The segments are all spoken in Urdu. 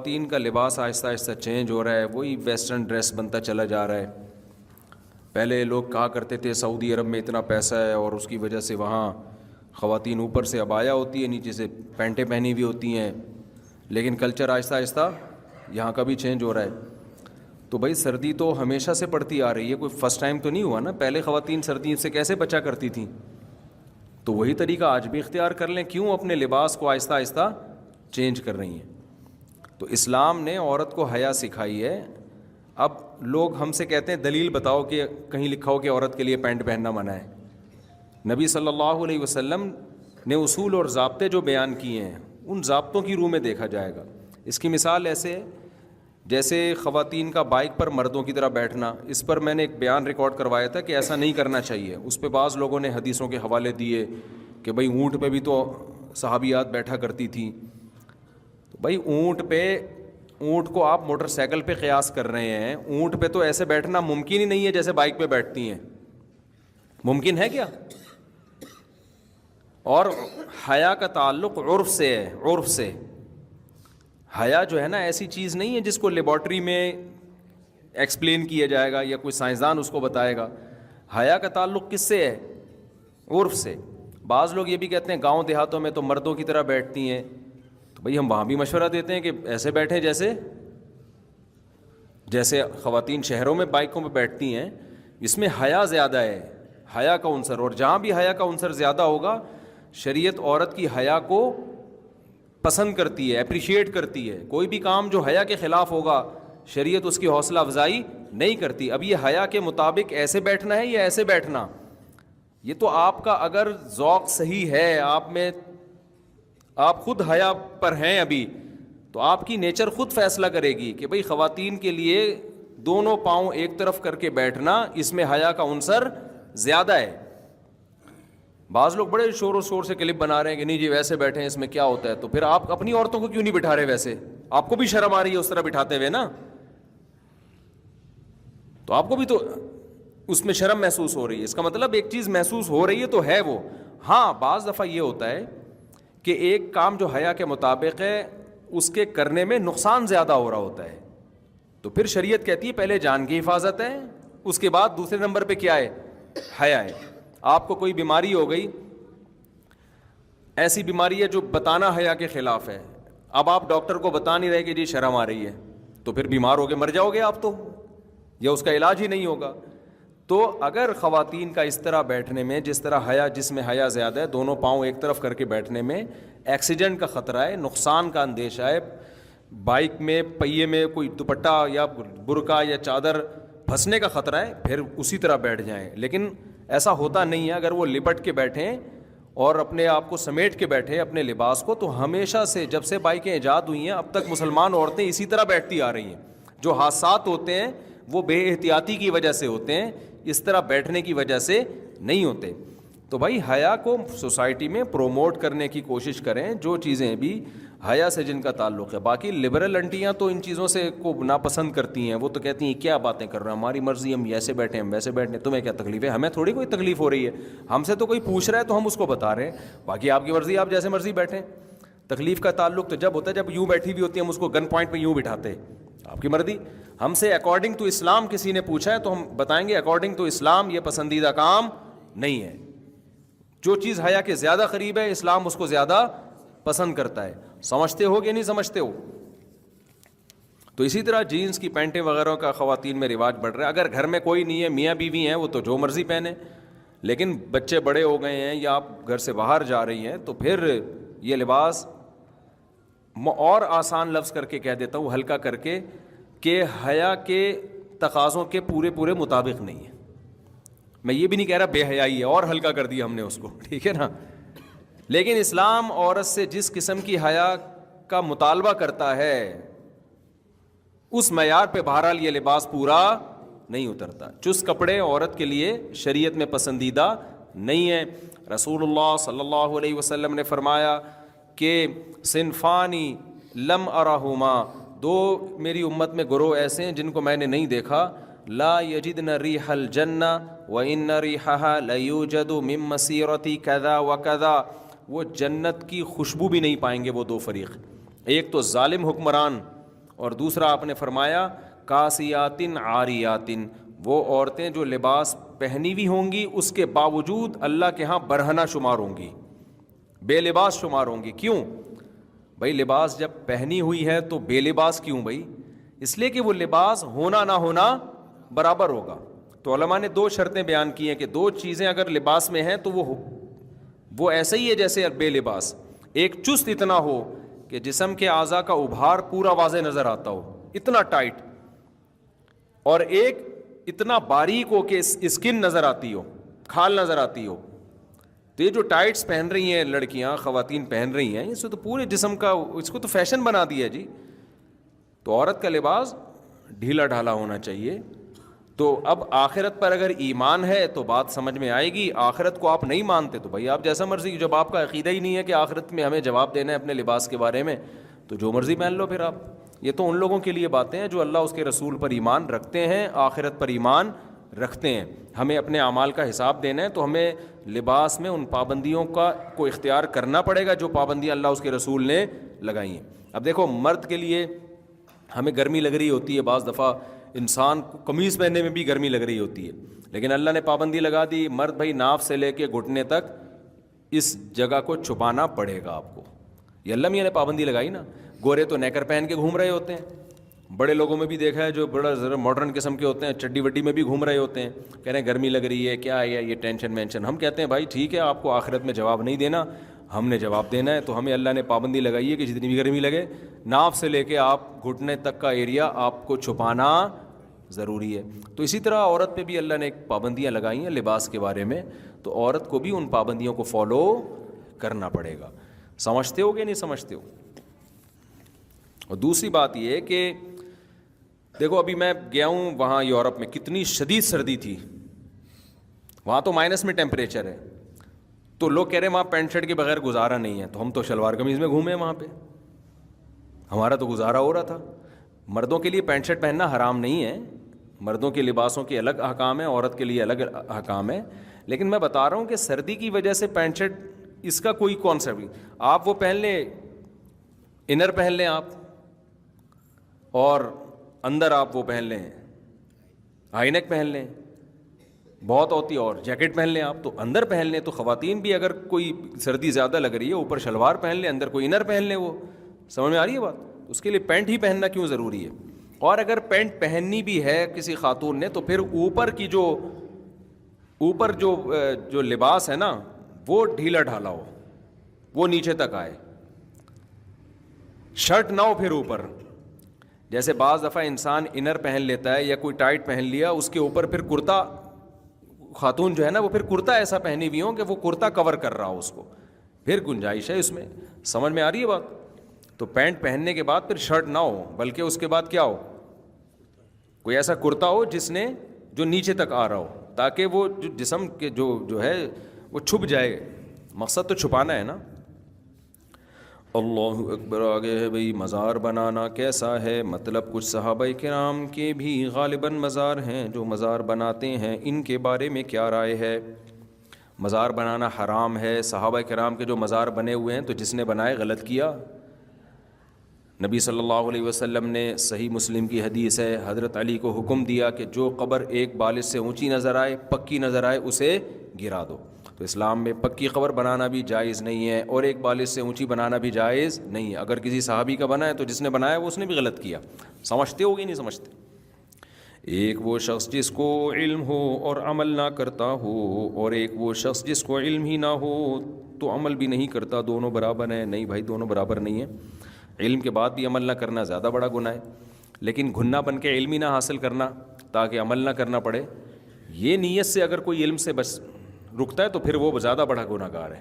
خواتین کا لباس آہستہ آہستہ چینج ہو رہا ہے، وہی ویسٹرن ڈریس بنتا چلا جا رہا ہے. پہلے لوگ کہا کرتے تھے سعودی عرب میں اتنا پیسہ ہے اور اس کی وجہ سے وہاں خواتین اوپر سے عبایا ہوتی ہے، نیچے سے پینٹیں پہنی ہوئی ہوتی ہیں، لیکن کلچر آہستہ آہستہ یہاں کا بھی چینج ہو رہا ہے. تو بھائی سردی تو ہمیشہ سے پڑتی آ رہی ہے، کوئی فرسٹ ٹائم تو نہیں ہوا نا. پہلے خواتین سردی سے کیسے بچا کرتی تھیں؟ تو وہی طریقہ آج بھی اختیار کر لیں. کیوں اپنے لباس کو آہستہ آہستہ چینج کر رہی ہیں؟ تو اسلام نے عورت کو حیا سکھائی ہے. اب لوگ ہم سے کہتے ہیں دلیل بتاؤ کہ کہیں لکھا ہو کہ عورت کے لیے پینٹ پہننا منع ہے. نبی صلی اللہ علیہ وسلم نے اصول اور ضابطے جو بیان کیے ہیں ان ضابطوں کی روح میں دیکھا جائے گا. اس کی مثال ایسے جیسے خواتین کا بائک پر مردوں کی طرح بیٹھنا. اس پر میں نے ایک بیان ریکارڈ کروایا تھا کہ ایسا نہیں کرنا چاہیے. اس پہ بعض لوگوں نے حدیثوں کے حوالے دیے کہ بھائی اونٹ پہ بھی تو صحابیات بیٹھا کرتی تھی. تو بھائی اونٹ کو آپ موٹر سائیکل پہ قیاس کر رہے ہیں. اونٹ پہ تو ایسے بیٹھنا ممکن ہی نہیں ہے جیسے بائک پہ بیٹھتی ہیں. ممکن ہے کیا؟ اور حیا کا تعلق عرف سے ہے. عرف سے حیا جو ہے نا ایسی چیز نہیں ہے جس کو لیبارٹری میں ایکسپلین کیا جائے گا یا کوئی سائنسدان اس کو بتائے گا. حیا کا تعلق کس سے ہے؟ عرف سے. بعض لوگ یہ بھی کہتے ہیں گاؤں دیہاتوں میں تو مردوں کی طرح بیٹھتی ہیں. تو بھئی ہم وہاں بھی مشورہ دیتے ہیں کہ ایسے بیٹھیں جیسے خواتین شہروں میں بائکوں پہ بیٹھتی ہیں. اس میں حیا زیادہ ہے، حیا کا عنصر. اور جہاں بھی حیا کا عنصر زیادہ ہوگا شریعت عورت کی حیا کو پسند کرتی ہے، اپریشیٹ کرتی ہے. کوئی بھی کام جو حیا کے خلاف ہوگا شریعت اس کی حوصلہ افزائی نہیں کرتی. اب یہ حیا کے مطابق ایسے بیٹھنا ہے یا ایسے بیٹھنا، یہ تو آپ کا اگر ذوق صحیح ہے، آپ خود حیا پر ہیں ابھی، تو آپ کی نیچر خود فیصلہ کرے گی کہ بھئی خواتین کے لیے دونوں پاؤں ایک طرف کر کے بیٹھنا اس میں حیا کا عنصر زیادہ ہے. بعض لوگ بڑے شور و شور سے کلپ بنا رہے ہیں کہ نہیں جی ویسے بیٹھے ہیں اس میں کیا ہوتا ہے. تو پھر آپ اپنی عورتوں کو کیوں نہیں بٹھا رہے؟ ویسے آپ کو بھی شرم آ رہی ہے اس طرح بٹھاتے ہوئے نا، تو آپ کو بھی تو اس میں شرم محسوس ہو رہی ہے. اس کا مطلب ایک چیز محسوس ہو رہی ہے تو ہے وہ. ہاں بعض دفعہ یہ ہوتا ہے کہ ایک کام جو حیا کے مطابق ہے اس کے کرنے میں نقصان زیادہ ہو رہا ہوتا ہے، تو پھر شریعت کہتی ہے پہلے جان کی حفاظت ہے، اس کے بعد دوسرے نمبر پہ کیا ہے؟ حیا ہے. آپ کو کوئی بیماری ہو گئی، ایسی بیماری ہے جو بتانا حیا کے خلاف ہے. اب آپ ڈاکٹر کو بتا نہیں رہے کہ جی شرم آ رہی ہے، تو پھر بیمار ہو کے مر جاؤ گے آپ تو، یا اس کا علاج ہی نہیں ہوگا. تو اگر خواتین کا اس طرح بیٹھنے میں جس طرح حیا، جس میں حیا زیادہ ہے، دونوں پاؤں ایک طرف کر کے بیٹھنے میں ایکسیڈنٹ کا خطرہ ہے، نقصان کا اندیشہ ہے، بائک میں پہیے میں کوئی دوپٹہ یا برقع یا چادر پھنسنے کا خطرہ ہے، پھر اسی طرح بیٹھ جائیں. لیکن ایسا ہوتا نہیں ہے. اگر وہ لپٹ کے بیٹھیں اور اپنے آپ کو سمیٹ کے بیٹھیں اپنے لباس کو، تو ہمیشہ سے جب سے بائکیں ایجاد ہوئی ہیں اب تک مسلمان عورتیں اسی طرح بیٹھتی آ رہی ہیں. جو حادثات ہوتے ہیں وہ بے احتیاطی کی وجہ سے ہوتے ہیں، اس طرح بیٹھنے کی وجہ سے نہیں ہوتے. تو بھائی حیا کو سوسائٹی میں پروموٹ کرنے کی کوشش کریں، جو چیزیں بھی حیا سے جن کا تعلق ہے. باقی لبرل انٹیاں تو ان چیزوں سے کو ناپسند کرتی ہیں. وہ تو کہتی ہیں کیا باتیں کر رہے ہیں، ہماری مرضی، ہم ایسے بیٹھیں ہم ویسے بیٹھیں، تمہیں کیا تکلیف ہے؟ ہمیں تھوڑی کوئی تکلیف ہو رہی ہے، ہم سے تو کوئی پوچھ رہا ہے تو ہم اس کو بتا رہے ہیں. باقی آپ کی مرضی، آپ جیسے مرضی بیٹھیں. تکلیف کا تعلق تو جب ہوتا ہے جب یوں بیٹھی ہوئی ہوتی ہے، ہم اس کو گن پوائنٹ پہ یوں بٹھاتے ہیں. آپ کی مرضی. ہم سے اکارڈنگ ٹو اسلام کسی نے پوچھا ہے تو ہم بتائیں گے اکارڈنگ ٹو اسلام یہ پسندیدہ کام نہیں ہے. جو چیز حیا کے زیادہ قریب ہے اسلام اس کو زیادہ پسند کرتا ہے. سمجھتے ہو کہ نہیں سمجھتے ہو؟ تو اسی طرح جینز کی پینٹیں وغیرہ کا خواتین میں رواج بڑھ رہا ہے. اگر گھر میں کوئی نہیں ہے، میاں بیوی ہیں، وہ تو جو مرضی پہنے. لیکن بچے بڑے ہو گئے ہیں یا آپ گھر سے باہر جا رہی ہیں تو پھر یہ لباس، اور آسان لفظ کر کے کہہ دیتا ہوں ہلکا کر کے، کہ حیا کے تقاضوں کے پورے مطابق نہیں ہے. میں یہ بھی نہیں کہہ رہا بے حیائی ہے، اور ہلکا کر دیا ہم نے اس کو، ٹھیک ہے نا. لیکن اسلام عورت سے جس قسم کی حیا کا مطالبہ کرتا ہے اس معیار پہ بہرحال یہ لباس پورا نہیں اترتا. چست کپڑے عورت کے لیے شریعت میں پسندیدہ نہیں ہیں. رسول اللہ صلی اللہ علیہ وسلم نے فرمایا کہ صنفانی لم ارہما، دو میری امت میں گروہ ایسے ہیں جن کو میں نے نہیں دیکھا، لا یجدن ریح الجنہ وان ریحها لیوجد من مسیرۃ کذا وکذا، وہ جنت کی خوشبو بھی نہیں پائیں گے وہ دو فریق. ایک تو ظالم حکمران اور دوسرا آپ نے فرمایا کاسیاتن عاریاتن، وہ عورتیں جو لباس پہنی ہوئی ہوں گی اس کے باوجود اللہ کے ہاں برہنہ شمار ہوں گی، بے لباس شمار ہوں گی۔ کیوں بھائی؟ لباس جب پہنی ہوئی ہے تو بے لباس کیوں بھائی؟ اس لیے کہ وہ لباس ہونا نہ ہونا برابر ہوگا۔ تو علماء نے دو شرطیں بیان کی ہیں کہ دو چیزیں اگر لباس میں ہیں تو وہ ایسا ہی ہے جیسے بے لباس۔ ایک چست اتنا ہو کہ جسم کے اعضاء کا ابھار پورا واضح نظر آتا ہو، اتنا ٹائٹ، اور ایک اتنا باریک ہو کہ اسکن نظر آتی ہو، کھال نظر آتی ہو۔ تو یہ جو ٹائٹس پہن رہی ہیں لڑکیاں، خواتین پہن رہی ہیں، اس سے تو پورے جسم کا، اس کو تو فیشن بنا دیا جی۔ تو عورت کا لباس ڈھیلا ڈھالا ہونا چاہیے۔ تو اب آخرت پر اگر ایمان ہے تو بات سمجھ میں آئے گی، آخرت کو آپ نہیں مانتے تو بھائی آپ جیسا مرضی، جب آپ کا عقیدہ ہی نہیں ہے کہ آخرت میں ہمیں جواب دینا ہے اپنے لباس کے بارے میں، تو جو مرضی پہن لو پھر آپ۔ یہ تو ان لوگوں کے لیے باتیں ہیں جو اللہ اس کے رسول پر ایمان رکھتے ہیں، آخرت پر ایمان رکھتے ہیں۔ ہمیں اپنے اعمال کا حساب دینا ہے تو ہمیں لباس میں ان پابندیوں کو اختیار کرنا پڑے گا جو پابندیاں اللہ اس کے رسول نے لگائی ہیں۔ اب دیکھو، مرد کے لیے ہمیں گرمی لگ رہی ہوتی ہے، بعض دفعہ انسان کو قمیض پہننے میں بھی گرمی لگ رہی ہوتی ہے، لیکن اللہ نے پابندی لگا دی، مرد بھائی ناف سے لے کے گھٹنے تک اس جگہ کو چھپانا پڑے گا آپ کو۔ یہ اللہ میاں نے پابندی لگائی نا۔ گورے تو نیکر پہن کے گھوم رہے ہوتے ہیں، بڑے لوگوں میں بھی دیکھا ہے جو بڑا ذرا ماڈرن قسم کے ہوتے ہیں، چڈی وڈی میں بھی گھوم رہے ہوتے ہیں، کہہ رہے ہیں گرمی لگ رہی ہے، کیا ہے یہ ٹینشن مینشن۔ ہم کہتے ہیں بھائی ٹھیک ہے، آپ کو آخرت میں جواب نہیں دینا، ہم نے جواب دینا ہے، تو ہمیں اللہ نے پابندی لگائی ہے کہ جتنی بھی گرمی لگے ناف سے لے کے آپ گھٹنے تک کا ایریا آپ کو چھپانا ضروری ہے۔ تو اسی طرح عورت پہ بھی اللہ نے پابندیاں لگائی ہیں لباس کے بارے میں، تو عورت کو بھی ان پابندیوں کو فالو کرنا پڑے گا۔ سمجھتے ہو کہ نہیں سمجھتے ہو؟ اور دوسری بات یہ ہے کہ دیکھو، ابھی میں گیا ہوں وہاں یورپ میں، کتنی شدید سردی تھی، وہاں تو مائنس میں ٹیمپریچر ہے، تو لوگ کہہ رہے ہیں وہاں پینٹ شرٹ کے بغیر گزارا نہیں ہے، تو ہم تو شلوار قمیض میں گھومے وہاں پہ، ہمارا تو گزارا ہو رہا تھا۔ مردوں کے لیے پینٹ شرٹ پہننا حرام نہیں ہے، مردوں کے لباسوں کے الگ احکام ہیں، عورت کے لیے الگ احکام ہے، لیکن میں بتا رہا ہوں کہ سردی کی وجہ سے پینٹ شرٹ اس کا کوئی کانسیپٹ نہیں۔ آپ وہ پہن لیں، انر پہن لیں آپ، اور اندر آپ وہ پہن لیں ہائی نیک پہن لیں، بہت ہوتی، اور جیکٹ پہن لیں آپ، تو اندر پہن لیں۔ تو خواتین بھی اگر کوئی سردی زیادہ لگ رہی ہے اوپر شلوار پہن لیں، اندر کوئی انر پہن لیں، وہ سمجھ میں آ رہی ہے بات؟ اس کے لیے پینٹ ہی پہننا کیوں ضروری ہے؟ اور اگر پینٹ پہننی بھی ہے کسی خاتون نے تو پھر اوپر جو لباس ہے نا وہ ڈھیلا ڈھالا ہو، وہ نیچے تک آئے، شرٹ نہ ہو پھر اوپر۔ جیسے بعض دفعہ انسان انر پہن لیتا ہے یا کوئی ٹائٹ پہن لیا، اس کے اوپر پھر کرتا، خاتون جو ہے نا وہ پھر کرتا ایسا پہنی ہوئی ہو کہ وہ کرتا کور کر رہا ہو اس کو، پھر گنجائش ہے اس میں۔ سمجھ میں آ رہی ہے بات؟ تو پینٹ پہننے کے بعد پھر شرٹ نہ ہو، بلکہ اس کے بعد کیا ہو، کوئی ایسا کرتا ہو جو نیچے تک آ رہا ہو، تاکہ وہ جو جسم کے جو ہے وہ چھپ جائے، مقصد تو چھپانا ہے نا۔ اللہ اکبر۔ آگے ہے بھئی مزار بنانا کیسا ہے؟ مطلب کچھ صحابہ کرام کے بھی غالباً مزار ہیں جو مزار بناتے ہیں، ان کے بارے میں کیا رائے ہے؟ مزار بنانا حرام ہے، صحابہ کرام کے جو مزار بنے ہوئے ہیں تو جس نے بنائے غلط کیا۔ نبی صلی اللہ علیہ وسلم نے، صحیح مسلم کی حدیث ہے، حضرت علی کو حکم دیا کہ جو قبر ایک بالش سے اونچی نظر آئے، پکی نظر آئے، اسے گرا دو۔ تو اسلام میں پکی قبر بنانا بھی جائز نہیں ہے اور ایک بالش سے اونچی بنانا بھی جائز نہیں ہے۔ اگر کسی صحابی کا بنا ہے تو جس نے بنایا وہ اس نے بھی غلط کیا۔ سمجھتے ہو گی نہیں سمجھتے؟ ایک وہ شخص جس کو علم ہو اور عمل نہ کرتا ہو، اور ایک وہ شخص جس کو علم ہی نہ ہو تو عمل بھی نہیں کرتا، دونوں برابر ہیں؟ نہیں بھائی، دونوں برابر نہیں ہیں۔ علم کے بعد بھی عمل نہ کرنا زیادہ بڑا گناہ ہے، لیکن گھنا بن کے علم ہی نہ حاصل کرنا تاکہ عمل نہ کرنا پڑے، یہ نیت سے اگر کوئی علم سے بس رکتا ہے تو پھر وہ زیادہ بڑا گناہ گار ہے۔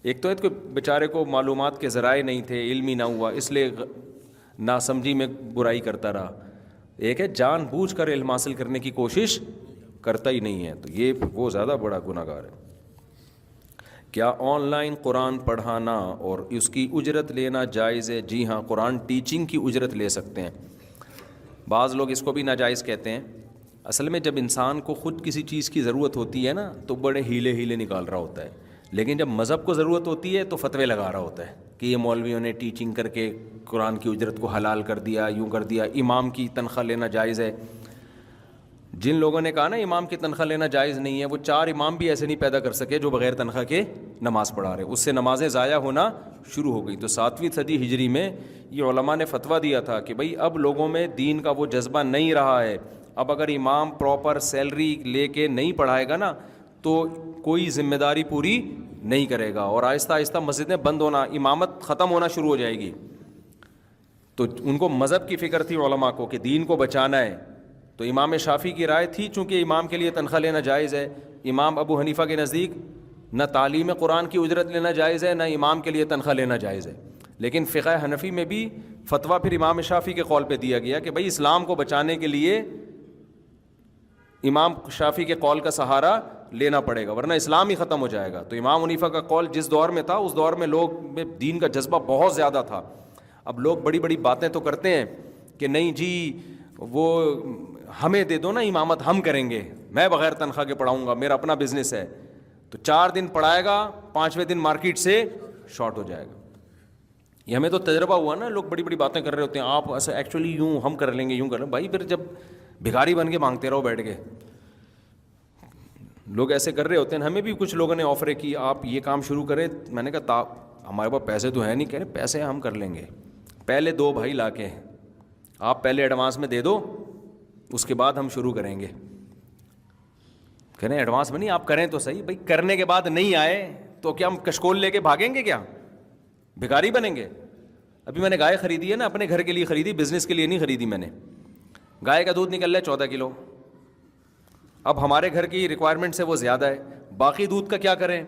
ایک تو ہے کہ بیچارے کو معلومات کے ذرائع نہیں تھے، علم ہی نہ ہوا، اس لیے ناسمجھی میں برائی کرتا رہا۔ ایک ہے جان بوجھ کر علم حاصل کرنے کی کوشش کرتا ہی نہیں ہے، تو یہ وہ زیادہ بڑا گناہ گار ہے۔ کیا آن لائن قرآن پڑھانا اور اس کی اجرت لینا جائز ہے؟ جی ہاں، قرآن ٹیچنگ کی اجرت لے سکتے ہیں۔ بعض لوگ اس کو بھی ناجائز کہتے ہیں۔ اصل میں جب انسان کو خود کسی چیز کی ضرورت ہوتی ہے نا تو بڑے ہیلے نکال رہا ہوتا ہے، لیکن جب مذہب کو ضرورت ہوتی ہے تو فتوے لگا رہا ہوتا ہے کہ یہ مولویوں نے ٹیچنگ کر کے قرآن کی اجرت کو حلال کر دیا، یوں کر دیا، امام کی تنخواہ لینا جائز ہے. جن لوگوں نے کہا نا امام کی تنخواہ لینا جائز نہیں ہے، وہ 4 امام بھی ایسے نہیں پیدا کر سکے جو بغیر تنخواہ کے نماز پڑھا رہے، اس سے نمازیں ضائع ہونا شروع ہو گئی. تو 7ویں صدی ہجری میں یہ علماء نے فتویٰ دیا تھا کہ بھئی اب لوگوں میں دین کا وہ جذبہ نہیں رہا ہے. اب اگر امام پراپر سیلری لے کے نہیں پڑھائے گا نا تو کوئی ذمہ داری پوری نہیں کرے گا، اور آہستہ آہستہ مسجدیں بند ہونا، امامت ختم ہونا شروع ہو جائے گی. تو ان کو مذہب کی فکر تھی علماء کو کہ دین کو بچانا ہے. تو امام شافعی کی رائے تھی چونکہ امام کے لیے تنخواہ لینا جائز ہے. امام ابو حنیفہ کے نزدیک نہ تعلیم قرآن کی اجرت لینا جائز ہے، نہ امام کے لیے تنخواہ لینا جائز ہے. لیکن فقہ حنفی میں بھی فتویٰ پھر امام شافعی کے قول پہ دیا گیا کہ بھئی اسلام کو بچانے کے لیے امام شافعی کے قول کا سہارا لینا پڑے گا، ورنہ اسلام ہی ختم ہو جائے گا. تو امام حنیفہ کا قول جس دور میں تھا اس دور میں لوگ میں دین کا جذبہ بہت زیادہ تھا. اب لوگ بڑی بڑی باتیں تو کرتے ہیں کہ نہیں جی وہ ہمیں دے دو نا امامت، ہم کریں گے، میں بغیر تنخواہ کے پڑھاؤں گا، میرا اپنا بزنس ہے. تو 4 دن پڑھائے گا، 5ویں دن مارکیٹ سے شارٹ ہو جائے گا. یہ ہمیں تو تجربہ ہوا نا، لوگ بڑی بڑی باتیں کر رہے ہوتے ہیں، آپ ایسا ایکچولی یوں ہم کر لیں گے، یوں کر لیں. بھائی پھر جب بھکاری بن کے مانگتے رہو بیٹھ کے، لوگ ایسے کر رہے ہوتے ہیں. ہمیں بھی کچھ لوگوں نے آفر کی آپ یہ کام شروع کریں. میں نے کہا ہمارے پاس پیسے تو ہے نہیں. کہہ رہے پیسے ہم کر لیں گے، پہلے 2 بھائی لا کے آپ پہلے ایڈوانس میں دے دو، اس کے بعد ہم شروع کریں گے. کہہ رہے ہیں ایڈوانس میں نہیں، آپ کریں تو صحیح. بھائی کرنے کے بعد نہیں آئے تو کیا ہم کشکول لے کے بھاگیں گے؟ کیا بھکاری بنیں گے؟ ابھی میں نے گائے خریدی ہے نا، اپنے گھر کے لیے خریدی، بزنس کے لیے نہیں خریدی میں نے. گائے کا دودھ نکل رہا ہے 14 کلو. اب ہمارے گھر کی ریکوائرمنٹ سے وہ زیادہ ہے، باقی دودھ کا کیا کریں؟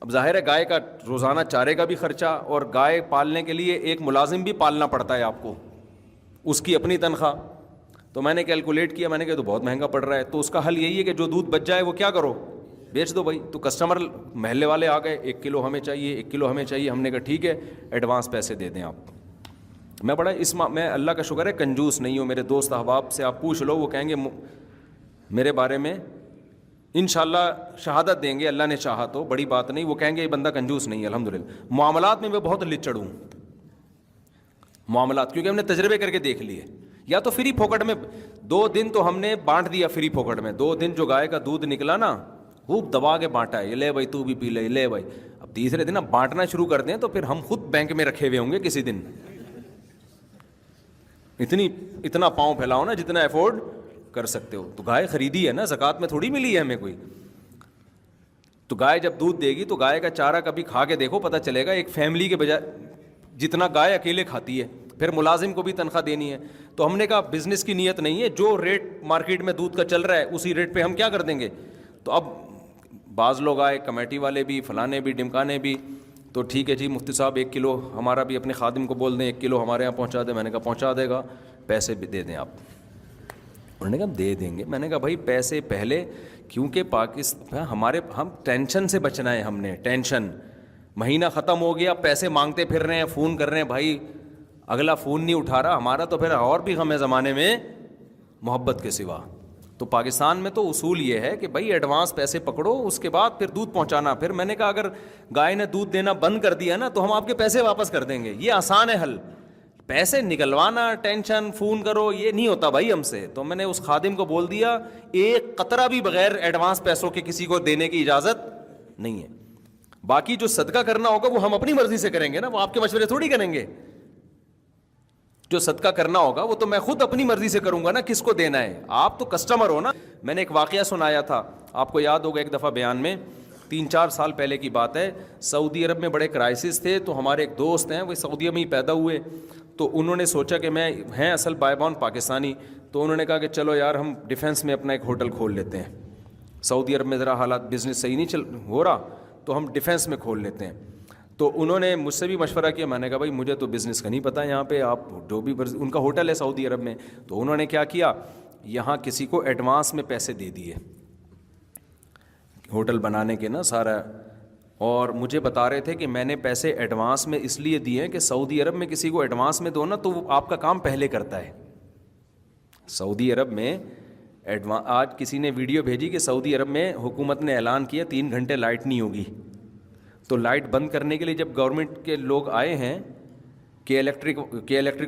اب ظاہر ہے گائے کا روزانہ چارے کا بھی خرچہ، اور گائے پالنے کے لیے ایک ملازم بھی پالنا پڑتا ہے آپ کو، اس کی اپنی تنخواہ. تو میں نے کیلکولیٹ کیا، میں نے کہا تو بہت مہنگا پڑ رہا ہے. تو اس کا حل یہی ہے کہ جو دودھ بچ جائے وہ کیا کرو، بیچ دو بھائی. تو کسٹمر محلے والے آ گئے، 1 کلو ہمیں چاہیے، 1 کلو ہمیں چاہیے. ہم نے کہا ٹھیک ہے ایڈوانس پیسے دے دیں آپ. میں بڑا میں اللہ کا شکر ہے کنجوس نہیں ہوں. میرے دوست احباب سے آپ پوچھ لو، وہ کہیں گے میرے بارے میں انشاءاللہ شہادت دیں گے، اللہ نے چاہا تو، بڑی بات نہیں. وہ کہیں گے یہ بندہ کنجوس نہیں ہے. الحمدللہ معاملات میں میں بہت لچڑ ہوں، معاملات، کیونکہ ہم نے تجربے کر کے دیکھ لیے. یا تو فری پھوکٹ میں 2 دن تو ہم نے بانٹ دیا، فری پھوکٹ میں 2 دن جو گائے کا دودھ نکلا نا خوب دبا کے بانٹا ہے، یہ لے بھائی تو بھی پی لے، لے بھائی. اب تیسرے دن اب بانٹنا شروع کر دیں تو پھر ہم خود بینک میں رکھے ہوئے ہوں گے کسی دن. اتنا پاؤں پھیلاؤ نا جتنا افورڈ کر سکتے ہو. تو گائے خریدی ہے نا، زکوٰۃ میں تھوڑی ملی ہے ہمیں کوئی. تو گائے جب دودھ دے گی تو گائے کا چارہ کبھی کھا کے دیکھو، پتہ چلے گا ایک فیملی کے بجائے جتنا گائے اکیلے کھاتی ہے. پھر ملازم کو بھی تنخواہ دینی ہے. تو ہم نے کہا بزنس کی نیت نہیں ہے، جو ریٹ مارکیٹ میں دودھ کا چل رہا ہے اسی ریٹ پہ ہم کیا کر دیں گے. تو اب بعض لوگ آئے، کمیٹی والے بھی، فلانے بھی، ڈمکانے بھی. تو ٹھیک ہے جی مفتی صاحب 1 کلو ہمارا بھی اپنے خادم کو بول دیں 1 کلو ہمارے یہاں پہنچا دیں. میں نے کہا پہنچا دے گا، پیسے بھی دے دیں آپ. انہوں نے کہا دے دیں گے. میں نے کہا بھائی پیسے پہلے، کیونکہ پاکستان ہم ٹینشن سے بچنا ہے. ہم نے ٹینشن، مہینہ ختم ہو گیا پیسے مانگتے پھر رہے ہیں، فون کر رہے ہیں، بھائی اگلا فون نہیں اٹھا رہا. ہمارا تو پھر اور بھی غم ہے زمانے میں محبت کے سوا. تو پاکستان میں تو اصول یہ ہے کہ بھائی ایڈوانس پیسے پکڑو، اس کے بعد پھر دودھ پہنچانا. پھر میں نے کہا اگر گائے نے دودھ دینا بند کر دیا نا تو ہم آپ کے پیسے واپس کر دیں گے. یہ آسان ہے حل. پیسے نکلوانا، ٹینشن، فون کرو، یہ نہیں ہوتا بھائی ہم سے. تو میں نے اس خادم کو بول دیا 1 قطرہ بھی بغیر ایڈوانس پیسوں کے کسی کو دینے کی اجازت نہیں ہے. باقی جو صدقہ کرنا ہوگا وہ ہم اپنی مرضی سے کریں گے نا، وہ آپ کے مشورے تھوڑی کریں گے. جو صدقہ کرنا ہوگا وہ تو میں خود اپنی مرضی سے کروں گا نا، کس کو دینا ہے. آپ تو کسٹمر ہو نا. میں نے ایک واقعہ سنایا تھا، آپ کو یاد ہوگا ایک دفعہ بیان میں، 3-4 سال پہلے کی بات ہے. سعودی عرب میں بڑے کرائسس تھے. تو ہمارے ایک دوست ہیں، وہ سعودیہ میں ہی پیدا ہوئے. تو انہوں نے سوچا کہ ہیں اصل بائی بارن پاکستانی. تو انہوں نے کہا کہ چلو یار ہم ڈیفینس میں اپنا ایک ہوٹل کھول لیتے ہیں. سعودی عرب میں ذرا حالات بزنس صحیح نہیں ہو رہا، تو ہم ڈیفینس میں کھول لیتے ہیں. تو انہوں نے مجھ سے بھی مشورہ کیا. میں نے کہا بھائی مجھے تو بزنس کا نہیں پتہ، یہاں پہ آپ جو بھی ان کا ہوٹل ہے سعودی عرب میں. تو انہوں نے کیا کیا، یہاں کسی کو ایڈوانس میں پیسے دے دیے ہوٹل بنانے کے نا سارا. اور مجھے بتا رہے تھے کہ میں نے پیسے ایڈوانس میں اس لیے دیے کہ سعودی عرب میں کسی کو ایڈوانس میں دو نا تو وہ آپ کا کام پہلے کرتا ہے. سعودی عرب میں آج کسی نے ویڈیو بھیجی کہ سعودی عرب میں حکومت نے اعلان کیا 3 گھنٹے لائٹ نہیں ہوگی. تو لائٹ بند کرنے کے لیے جب گورنمنٹ کے لوگ آئے ہیں کہ الیکٹرک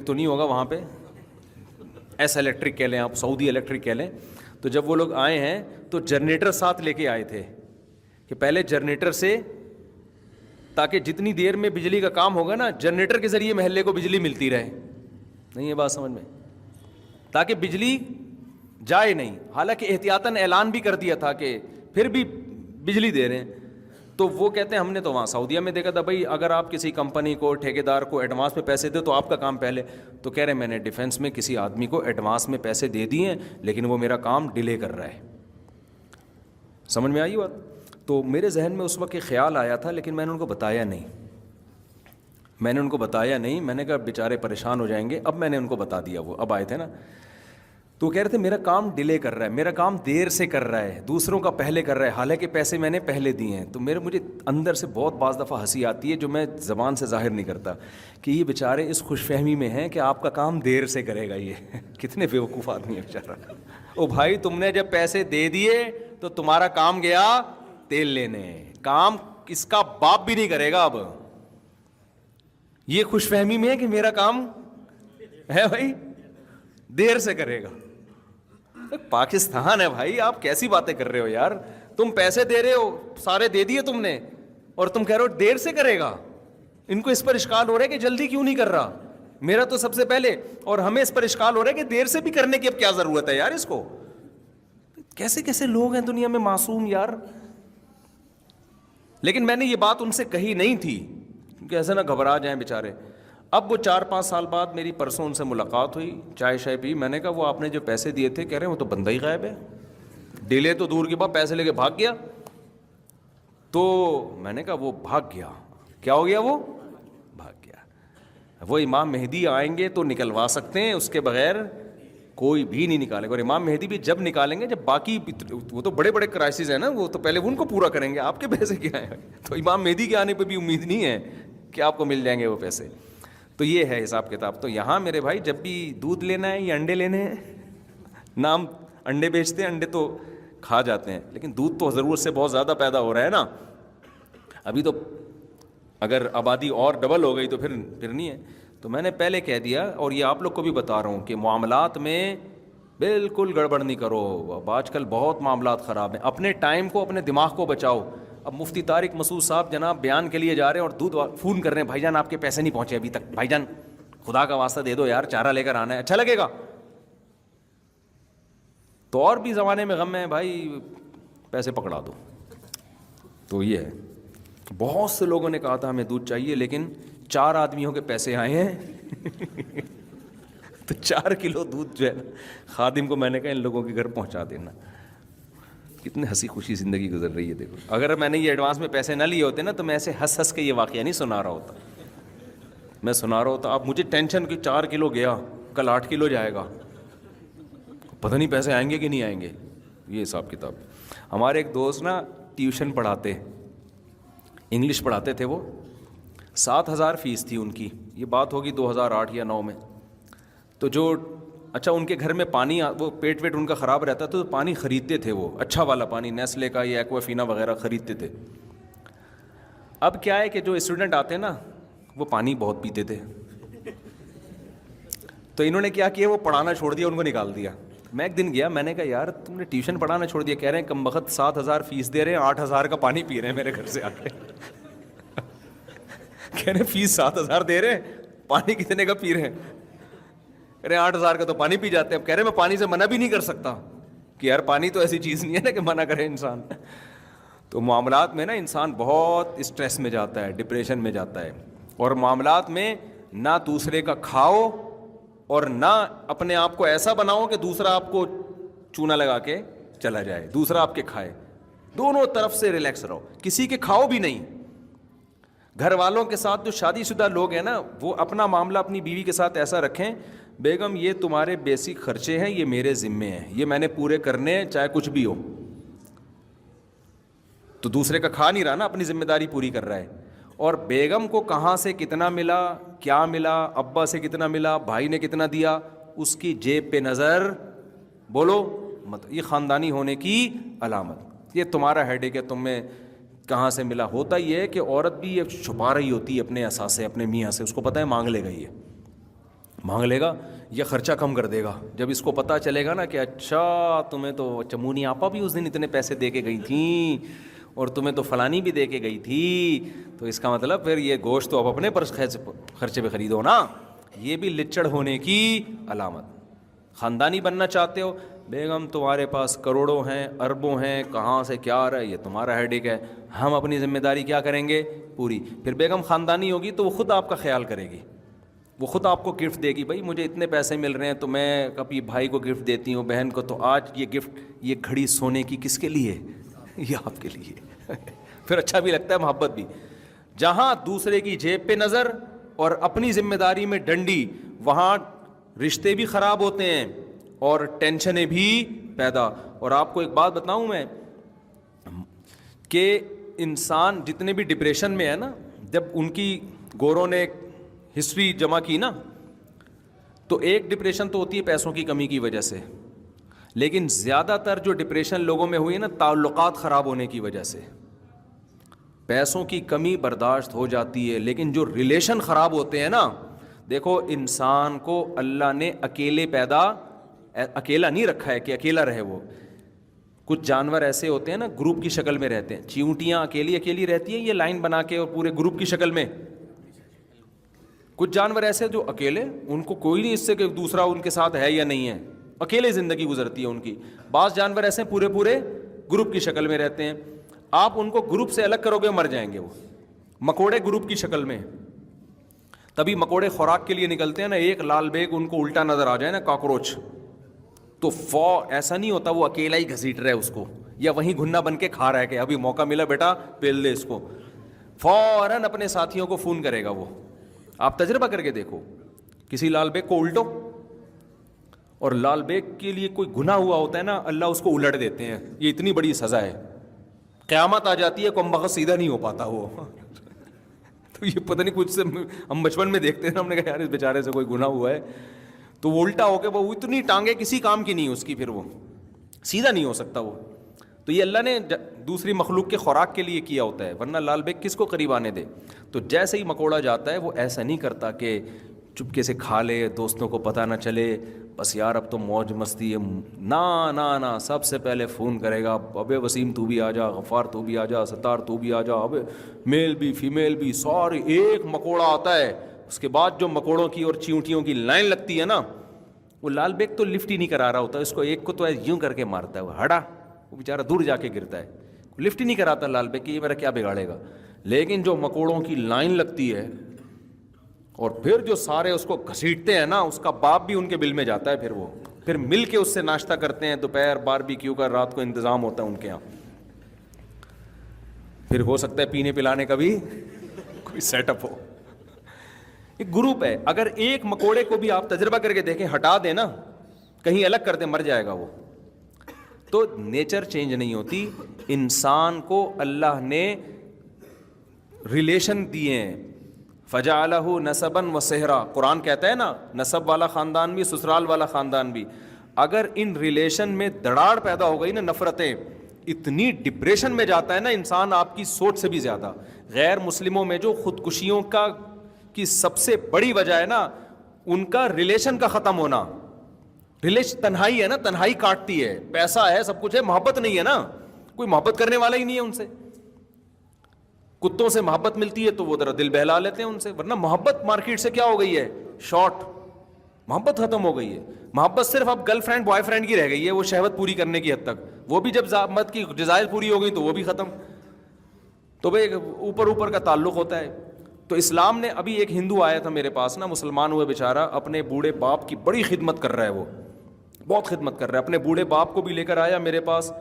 تو نہیں ہوگا وہاں پہ, ایس الیکٹرک کہہ لیں آپ, سعودی الیکٹرک کہہ لیں, تو جب وہ لوگ آئے ہیں تو جنریٹر ساتھ لے کے آئے تھے کہ پہلے جنریٹر سے, تاکہ جتنی دیر میں بجلی کا کام ہوگا نا جنریٹر کے ذریعے محلے کو بجلی ملتی رہے. نہیں یہ بات سمجھ میں, تاکہ بجلی جائے نہیں. حالانکہ احتیاطاً اعلان بھی کر دیا تھا کہ پھر بھی بجلی دے رہے ہیں. تو وہ کہتے ہیں ہم نے تو وہاں سعودیہ میں دیکھا تھا بھائی اگر آپ کسی کمپنی کو, ٹھیکیدار کو ایڈوانس میں پیسے دے تو آپ کا کام پہلے. تو کہہ رہے ہیں میں نے ڈیفینس میں کسی آدمی کو ایڈوانس میں پیسے دے دیے ہیں لیکن وہ میرا کام ڈیلے کر رہا ہے. سمجھ میں آئی بات؟ تو میرے ذہن میں اس وقت ایک خیال آیا تھا لیکن میں نے ان کو بتایا نہیں. میں نے کہا بیچارے پریشان ہو جائیں گے. اب میں نے ان کو بتا دیا, وہ اب آئے تھے نا, تو کہہ رہے تھے میرا کام ڈیلے کر رہا ہے, میرا کام دیر سے کر رہا ہے, دوسروں کا پہلے کر رہا ہے, حالانکہ پیسے میں نے پہلے دیے ہیں. تو مجھے اندر سے بہت بعض دفعہ ہنسی آتی ہے جو میں زبان سے ظاہر نہیں کرتا کہ یہ بیچارے اس خوش فہمی میں ہیں کہ آپ کا کام دیر سے کرے گا. یہ کتنے بیوقوف آدمی ہے بیچارہ. او بھائی تم نے جب پیسے دے دیے تو تمہارا کام گیا تیل لینے, کام اس کا باپ بھی نہیں کرے گا. اب یہ خوش فہمی میں ہے کہ میرا کام ہے بھائی دیر سے کرے گا. پاکستان ہے بھائی, آپ کیسی باتیں کر رہے ہو یار. تم پیسے دے رہے ہو, سارے دے دیے تم نے, اور تم کہہ رہے ہو دیر سے کرے گا. ان کو اس پر اشکال ہو رہا ہے کہ جلدی کیوں نہیں کر رہا, میرا تو سب سے پہلے. اور ہمیں اس پر اشکال ہو رہا ہے کہ دیر سے بھی کرنے کی اب کیا ضرورت ہے یار اس کو. کیسے کیسے لوگ ہیں دنیا میں معصوم یار. لیکن میں نے یہ بات ان سے کہی نہیں تھی کیونکہ ایسے نہ گھبرا جائیں بیچارے. اب وہ 4-5 سال بعد میری پرسوں ان سے ملاقات ہوئی, چائے شائے پی. میں نے کہا وہ آپ نے جو پیسے دیے تھے, کہہ رہے ہیں وہ تو بندہ ہی غائب ہے, ڈیلے تو دور کی بات, پیسے لے کے بھاگ گیا. تو میں نے کہا وہ بھاگ گیا, کیا ہو گیا, وہ بھاگ گیا. وہ امام مہدی آئیں گے تو نکلوا سکتے ہیں, اس کے بغیر کوئی بھی نہیں نکالے گا. اور امام مہدی بھی جب نکالیں گے جب باقی, وہ تو بڑے بڑے کرائسس ہیں نا, وہ تو پہلے ان کو پورا کریں گے, آپ کے پیسے کیا ہیں. تو امام مہدی کے آنے پہ بھی امید نہیں ہے کہ آپ کو مل جائیں گے وہ پیسے. تو یہ ہے حساب کتاب. تو یہاں میرے بھائی جب بھی دودھ لینا ہے یا انڈے لینے ہیں, نام انڈے بیچتے ہیں, انڈے تو کھا جاتے ہیں لیکن دودھ تو ضرورت سے بہت زیادہ پیدا ہو رہا ہے نا. ابھی تو اگر آبادی اور ڈبل ہو گئی تو پھر نہیں ہے. تو میں نے پہلے کہہ دیا, اور یہ آپ لوگ کو بھی بتا رہا ہوں کہ معاملات میں بالکل گڑبڑ نہیں کرو. اب آج کل بہت معاملات خراب ہیں. اپنے ٹائم کو, اپنے دماغ کو بچاؤ. اب مفتی طارق مسعود صاحب جناب بیان کے لیے جا رہے ہیں اور دودھ فون کر رہے ہیں, بھائی جان آپ کے پیسے نہیں پہنچے ابھی تک, بھائی جان خدا کا واسطہ دے دو یار, چارہ لے کر آنا ہے, اچھا لگے گا. تو اور بھی زمانے میں غم ہے بھائی, پیسے پکڑا دو. تو یہ ہے. بہت سے لوگوں نے کہا تھا ہمیں دودھ چاہیے, لیکن 4 آدمیوں کے پیسے آئے ہیں تو 4 کلو دودھ جو ہے نا, خادم کو میں نے کہا ان لوگوں کے گھر پہنچا دینا. کتنے ہنسی خوشی زندگی گزر رہی ہے. دیکھو اگر میں نے یہ ایڈوانس میں پیسے نہ لیے ہوتے نا تو میں ایسے ہنس ہنس کے یہ واقعہ نہیں سنا رہا ہوتا. میں سنا رہا ہوتا, اب مجھے ٹینشن کہ 4 کلو گیا, کل 8 کلو جائے گا, پتہ نہیں پیسے آئیں گے کہ نہیں آئیں گے. یہ حساب کتاب. ہمارے ایک دوست نا ٹیوشن پڑھاتے, انگلش پڑھاتے تھے, وہ 7,000 فیس تھی ان کی. یہ بات ہوگی 2008 یا 9 میں. تو جو اچھا ان کے گھر میں پانی, وہ پیٹ ویٹ ان کا خراب رہتا تو پانی خریدتے تھے, وہ اچھا والا پانی نیسلے کا یا ایکوافینا وغیرہ خریدتے تھے. اب کیا ہے کہ جو اسٹوڈنٹ آتے ہیں نا وہ پانی بہت پیتے تھے, تو انہوں نے کیا کیا, وہ پڑھانا چھوڑ دیا, ان کو نکال دیا. میں ایک دن گیا, میں نے کہا یار تم نے ٹیوشن پڑھانا چھوڑ دیا, کہہ رہے ہیں کم بخت 7,000 فیس دے رہے ہیں, 8,000 کا پانی پی رہے ہیں میرے گھر سے آ کے. کہہ رہے ہیں فیس 7,000 دے رہے ہیں, پانی کتنے کا پی رہے ہیں, کہہ رہے ہیں 8,000 کا تو پانی پی جاتے ہیں. اب کہہ رہے ہیں میں پانی سے منع بھی نہیں کر سکتا کہ یار پانی تو ایسی چیز نہیں ہے نا کہ منع کرے انسان. تو معاملات میں نا انسان بہت اسٹریس میں جاتا ہے, ڈپریشن میں جاتا ہے. اور معاملات میں نہ دوسرے کا کھاؤ اور نہ اپنے آپ کو ایسا بناؤ کہ دوسرا آپ کو چونا لگا کے چلا جائے, دوسرا آپ کے کھائے. دونوں طرف سے ریلیکس رہو, کسی کے کھاؤ بھی نہیں. گھر والوں کے ساتھ جو شادی شدہ لوگ ہیں نا, وہ اپنا معاملہ اپنی بیوی کے ساتھ ایسا رکھیں, بیگم یہ تمہارے بیسک خرچے ہیں, یہ میرے ذمے ہیں, یہ میں نے پورے کرنے ہیں چاہے کچھ بھی ہو. تو دوسرے کا کھا نہیں رہا نا, اپنی ذمہ داری پوری کر رہا ہے. اور بیگم کو کہاں سے کتنا ملا, کیا ملا, ابا سے کتنا ملا, بھائی نے کتنا دیا, اس کی جیب پہ نظر بولو مت. یہ خاندانی ہونے کی علامت. یہ تمہارا ہیڈیک ہے, تم میں کہاں سے ملا؟ ہوتا یہ ہے کہ عورت بھی یہ چھپا رہی ہوتی ہے اپنے اثاثے اپنے میاں سے، اس کو پتہ ہے مانگ لے گا، یہ مانگ لے گا، یہ خرچہ کم کر دے گا۔ جب اس کو پتہ چلے گا نا کہ اچھا تمہیں تو چمونی آپا بھی اس دن اتنے پیسے دے کے گئی تھیں اور تمہیں تو فلانی بھی دے کے گئی تھی، تو اس کا مطلب پھر یہ گوشت تو اب اپنے خرچے پہ خریدو نا۔ یہ بھی لچڑ ہونے کی علامت۔ خاندانی بننا چاہتے ہو، بیگم تمہارے پاس کروڑوں ہیں اربوں ہیں، کہاں سے کیا آ رہا ہے یہ تمہارا ہیڈیک ہے، ہم اپنی ذمہ داری کیا کریں گے پوری۔ پھر بیگم خاندانی ہوگی تو وہ خود آپ کا خیال کرے گی، وہ خود آپ کو گفٹ دے گی، بھائی مجھے اتنے پیسے مل رہے ہیں تو میں کبھی بھائی کو گفٹ دیتی ہوں، بہن کو، تو آج یہ گفٹ، یہ گھڑی سونے کی کس کے لیے؟ یہ آپ کے لیے۔ پھر اچھا بھی لگتا ہے، محبت بھی۔ جہاں دوسرے کی جیب پہ نظر اور اپنی ذمہ داری میں ڈنڈی، وہاں رشتے بھی خراب ہوتے ہیں اور ٹینشنیں بھی پیدا۔ اور آپ کو ایک بات بتاؤں میں کہ انسان جتنے بھی ڈپریشن میں ہے نا، جب ان کی گوروں نے ہسٹری جمع کی نا، تو ایک ڈپریشن تو ہوتی ہے پیسوں کی کمی کی وجہ سے، لیکن زیادہ تر جو ڈپریشن لوگوں میں ہوئی ہے نا، تعلقات خراب ہونے کی وجہ سے۔ پیسوں کی کمی برداشت ہو جاتی ہے، لیکن جو ریلیشن خراب ہوتے ہیں نا، دیکھو انسان کو اللہ نے اکیلا نہیں رکھا ہے کہ اکیلا رہے وہ۔ کچھ جانور ایسے ہوتے ہیں نا، گروپ کی شکل میں رہتے ہیں۔ چیونٹیاں اکیلی رہتی ہیں یہ لائن بنا کے اور پورے گروپ کی شکل میں۔ کچھ جانور ایسے جو اکیلے، ان کو کوئی نہیں اس سے کہ دوسرا ان کے ساتھ ہے یا نہیں ہے، اکیلے زندگی گزرتی ہے ان کی۔ بعض جانور ایسے پورے گروپ کی شکل میں رہتے ہیں، آپ ان کو گروپ سے الگ کرو گے مر جائیں گے وہ۔ مکوڑے گروپ کی شکل میں، تبھی مکوڑے خوراک کے لیے نکلتے ہیں نا، ایک لال بیگ ان کو الٹا نظر آ جائے نا، کاکروچ، تو ایسا نہیں ہوتا وہ اکیلا ہی گھسیٹ رہا ہے اس کو، یا وہیں گھنا بن کے کھا رہا ہے کہ ابھی موقع ملا بیٹا پیل دے اس کو، فوراً اپنے ساتھیوں کو فون کرے گا وہ۔ آپ تجربہ کر کے دیکھو، کسی لال بیگ کو الٹو، اور لال بیگ کے لیے کوئی گناہ ہوا ہوتا ہے نا، اللہ اس کو الٹ دیتے ہیں، یہ اتنی بڑی سزا ہے، قیامت آ جاتی ہے، کم بخت سیدھا نہیں ہو پاتا وہ۔ تو یہ پتہ نہیں، کچھ سے ہم بچپن میں دیکھتے ہیں نا، ہم نے کہا یار اس بیچارے سے کوئی گناہ ہوا ہے، تو وہ الٹا ہو کے وہ اتنی ٹانگیں کسی کام کی نہیں اس کی، پھر وہ سیدھا نہیں ہو سکتا وہ۔ تو یہ اللہ نے دوسری مخلوق کے خوراک کے لیے کیا ہوتا ہے، ورنہ لال بیگ کس کو قریب آنے دے۔ تو جیسے ہی مکوڑا جاتا ہے وہ ایسا نہیں کرتا کہ چپکے سے کھا لے، دوستوں کو پتہ نہ چلے، بس یار اب تو موج مستی ہے، نہ سب سے پہلے فون کرے گا، ابے وسیم تو بھی آ جا، غفار تو بھی آ جا، ستار تو بھی آ جا، ابے میل بھی فیمیل بھی سارے، ایک مکوڑا آتا ہے، اس کے بعد جو مکوڑوں کی اور چیونٹیوں کی لائن لگتی ہے نا، وہ لال بیگ تو لفٹ ہی نہیں کرا رہا ہوتا، اس کو ایک کو تو یوں کر کے مارتا ہے، وہ ہٹا، وہ بیچارہ دور جا کے گرتا ہے، لفٹ ہی نہیں کراتا لال بیگ کہ یہ میرا کیا بگاڑے گا۔ لیکن جو مکوڑوں کی لائن لگتی ہے اور پھر جو سارے اس کو گھسیٹتے ہیں نا، اس کا باپ بھی ان کے بل میں جاتا ہے، پھر مل کے اس سے ناشتہ کرتے ہیں، دوپہر باربیکیو کا رات کو انتظام ہوتا ہے ان کے یہاں، پھر ہو سکتا ہے پینے پلانے کا بھی کوئی سیٹ اپ ہو۔ ایک گروپ ہے، اگر ایک مکوڑے کو بھی آپ تجربہ کر کے دیکھیں، ہٹا دیں نا، کہیں الگ کر دیں، مر جائے گا وہ۔ تو نیچر چینج نہیں ہوتی، انسان کو اللہ نے ریلیشن دیے ہیں، فَجَعَلَهُ نَسَبًا وَصِهْرًا، قرآن کہتا ہے نا، نسب والا خاندان بھی، سسرال والا خاندان بھی۔ اگر ان ریلیشن میں دراڑ پیدا ہو گئی نا، نفرتیں، اتنی ڈپریشن میں جاتا ہے نا انسان، آپ کی سوچ سے بھی زیادہ۔ غیر مسلموں میں جو خودکشیوں کی سب سے بڑی وجہ ہے نا، ان کا ریلیشن کا ختم ہونا۔ تنہائی ہے نا، تنہائی کاٹتی ہے، پیسہ ہے، سب کچھ ہے، محبت نہیں ہے نا، کوئی محبت کرنے والا ہی نہیں ہے ان سے۔ کتوں سے محبت ملتی ہے تو وہ ذرا دل بہلا لیتے ہیں ان سے، ورنہ محبت مارکیٹ سے کیا ہو گئی ہے، شارٹ، محبت ختم ہو گئی ہے۔ محبت صرف اب گرل فرینڈ بوائے فرینڈ کی رہ گئی ہے، وہ شہوت پوری کرنے کی حد تک، وہ بھی جب زحمت کی جزائر پوری ہو گئی تو وہ بھی ختم۔ تو بھائی اوپر کا تعلق ہوتا ہے۔ تو اسلام نے، ابھی ایک ہندو آیا تھا میرے پاس نا، مسلمان ہوئے بیچارہ، اپنے بوڑھے باپ کی بڑی خدمت کر رہا ہے، وہ بہت خدمت کر رہا ہے، اپنے بوڑھے باپ کو بھی لے کر آیا میرے پاس،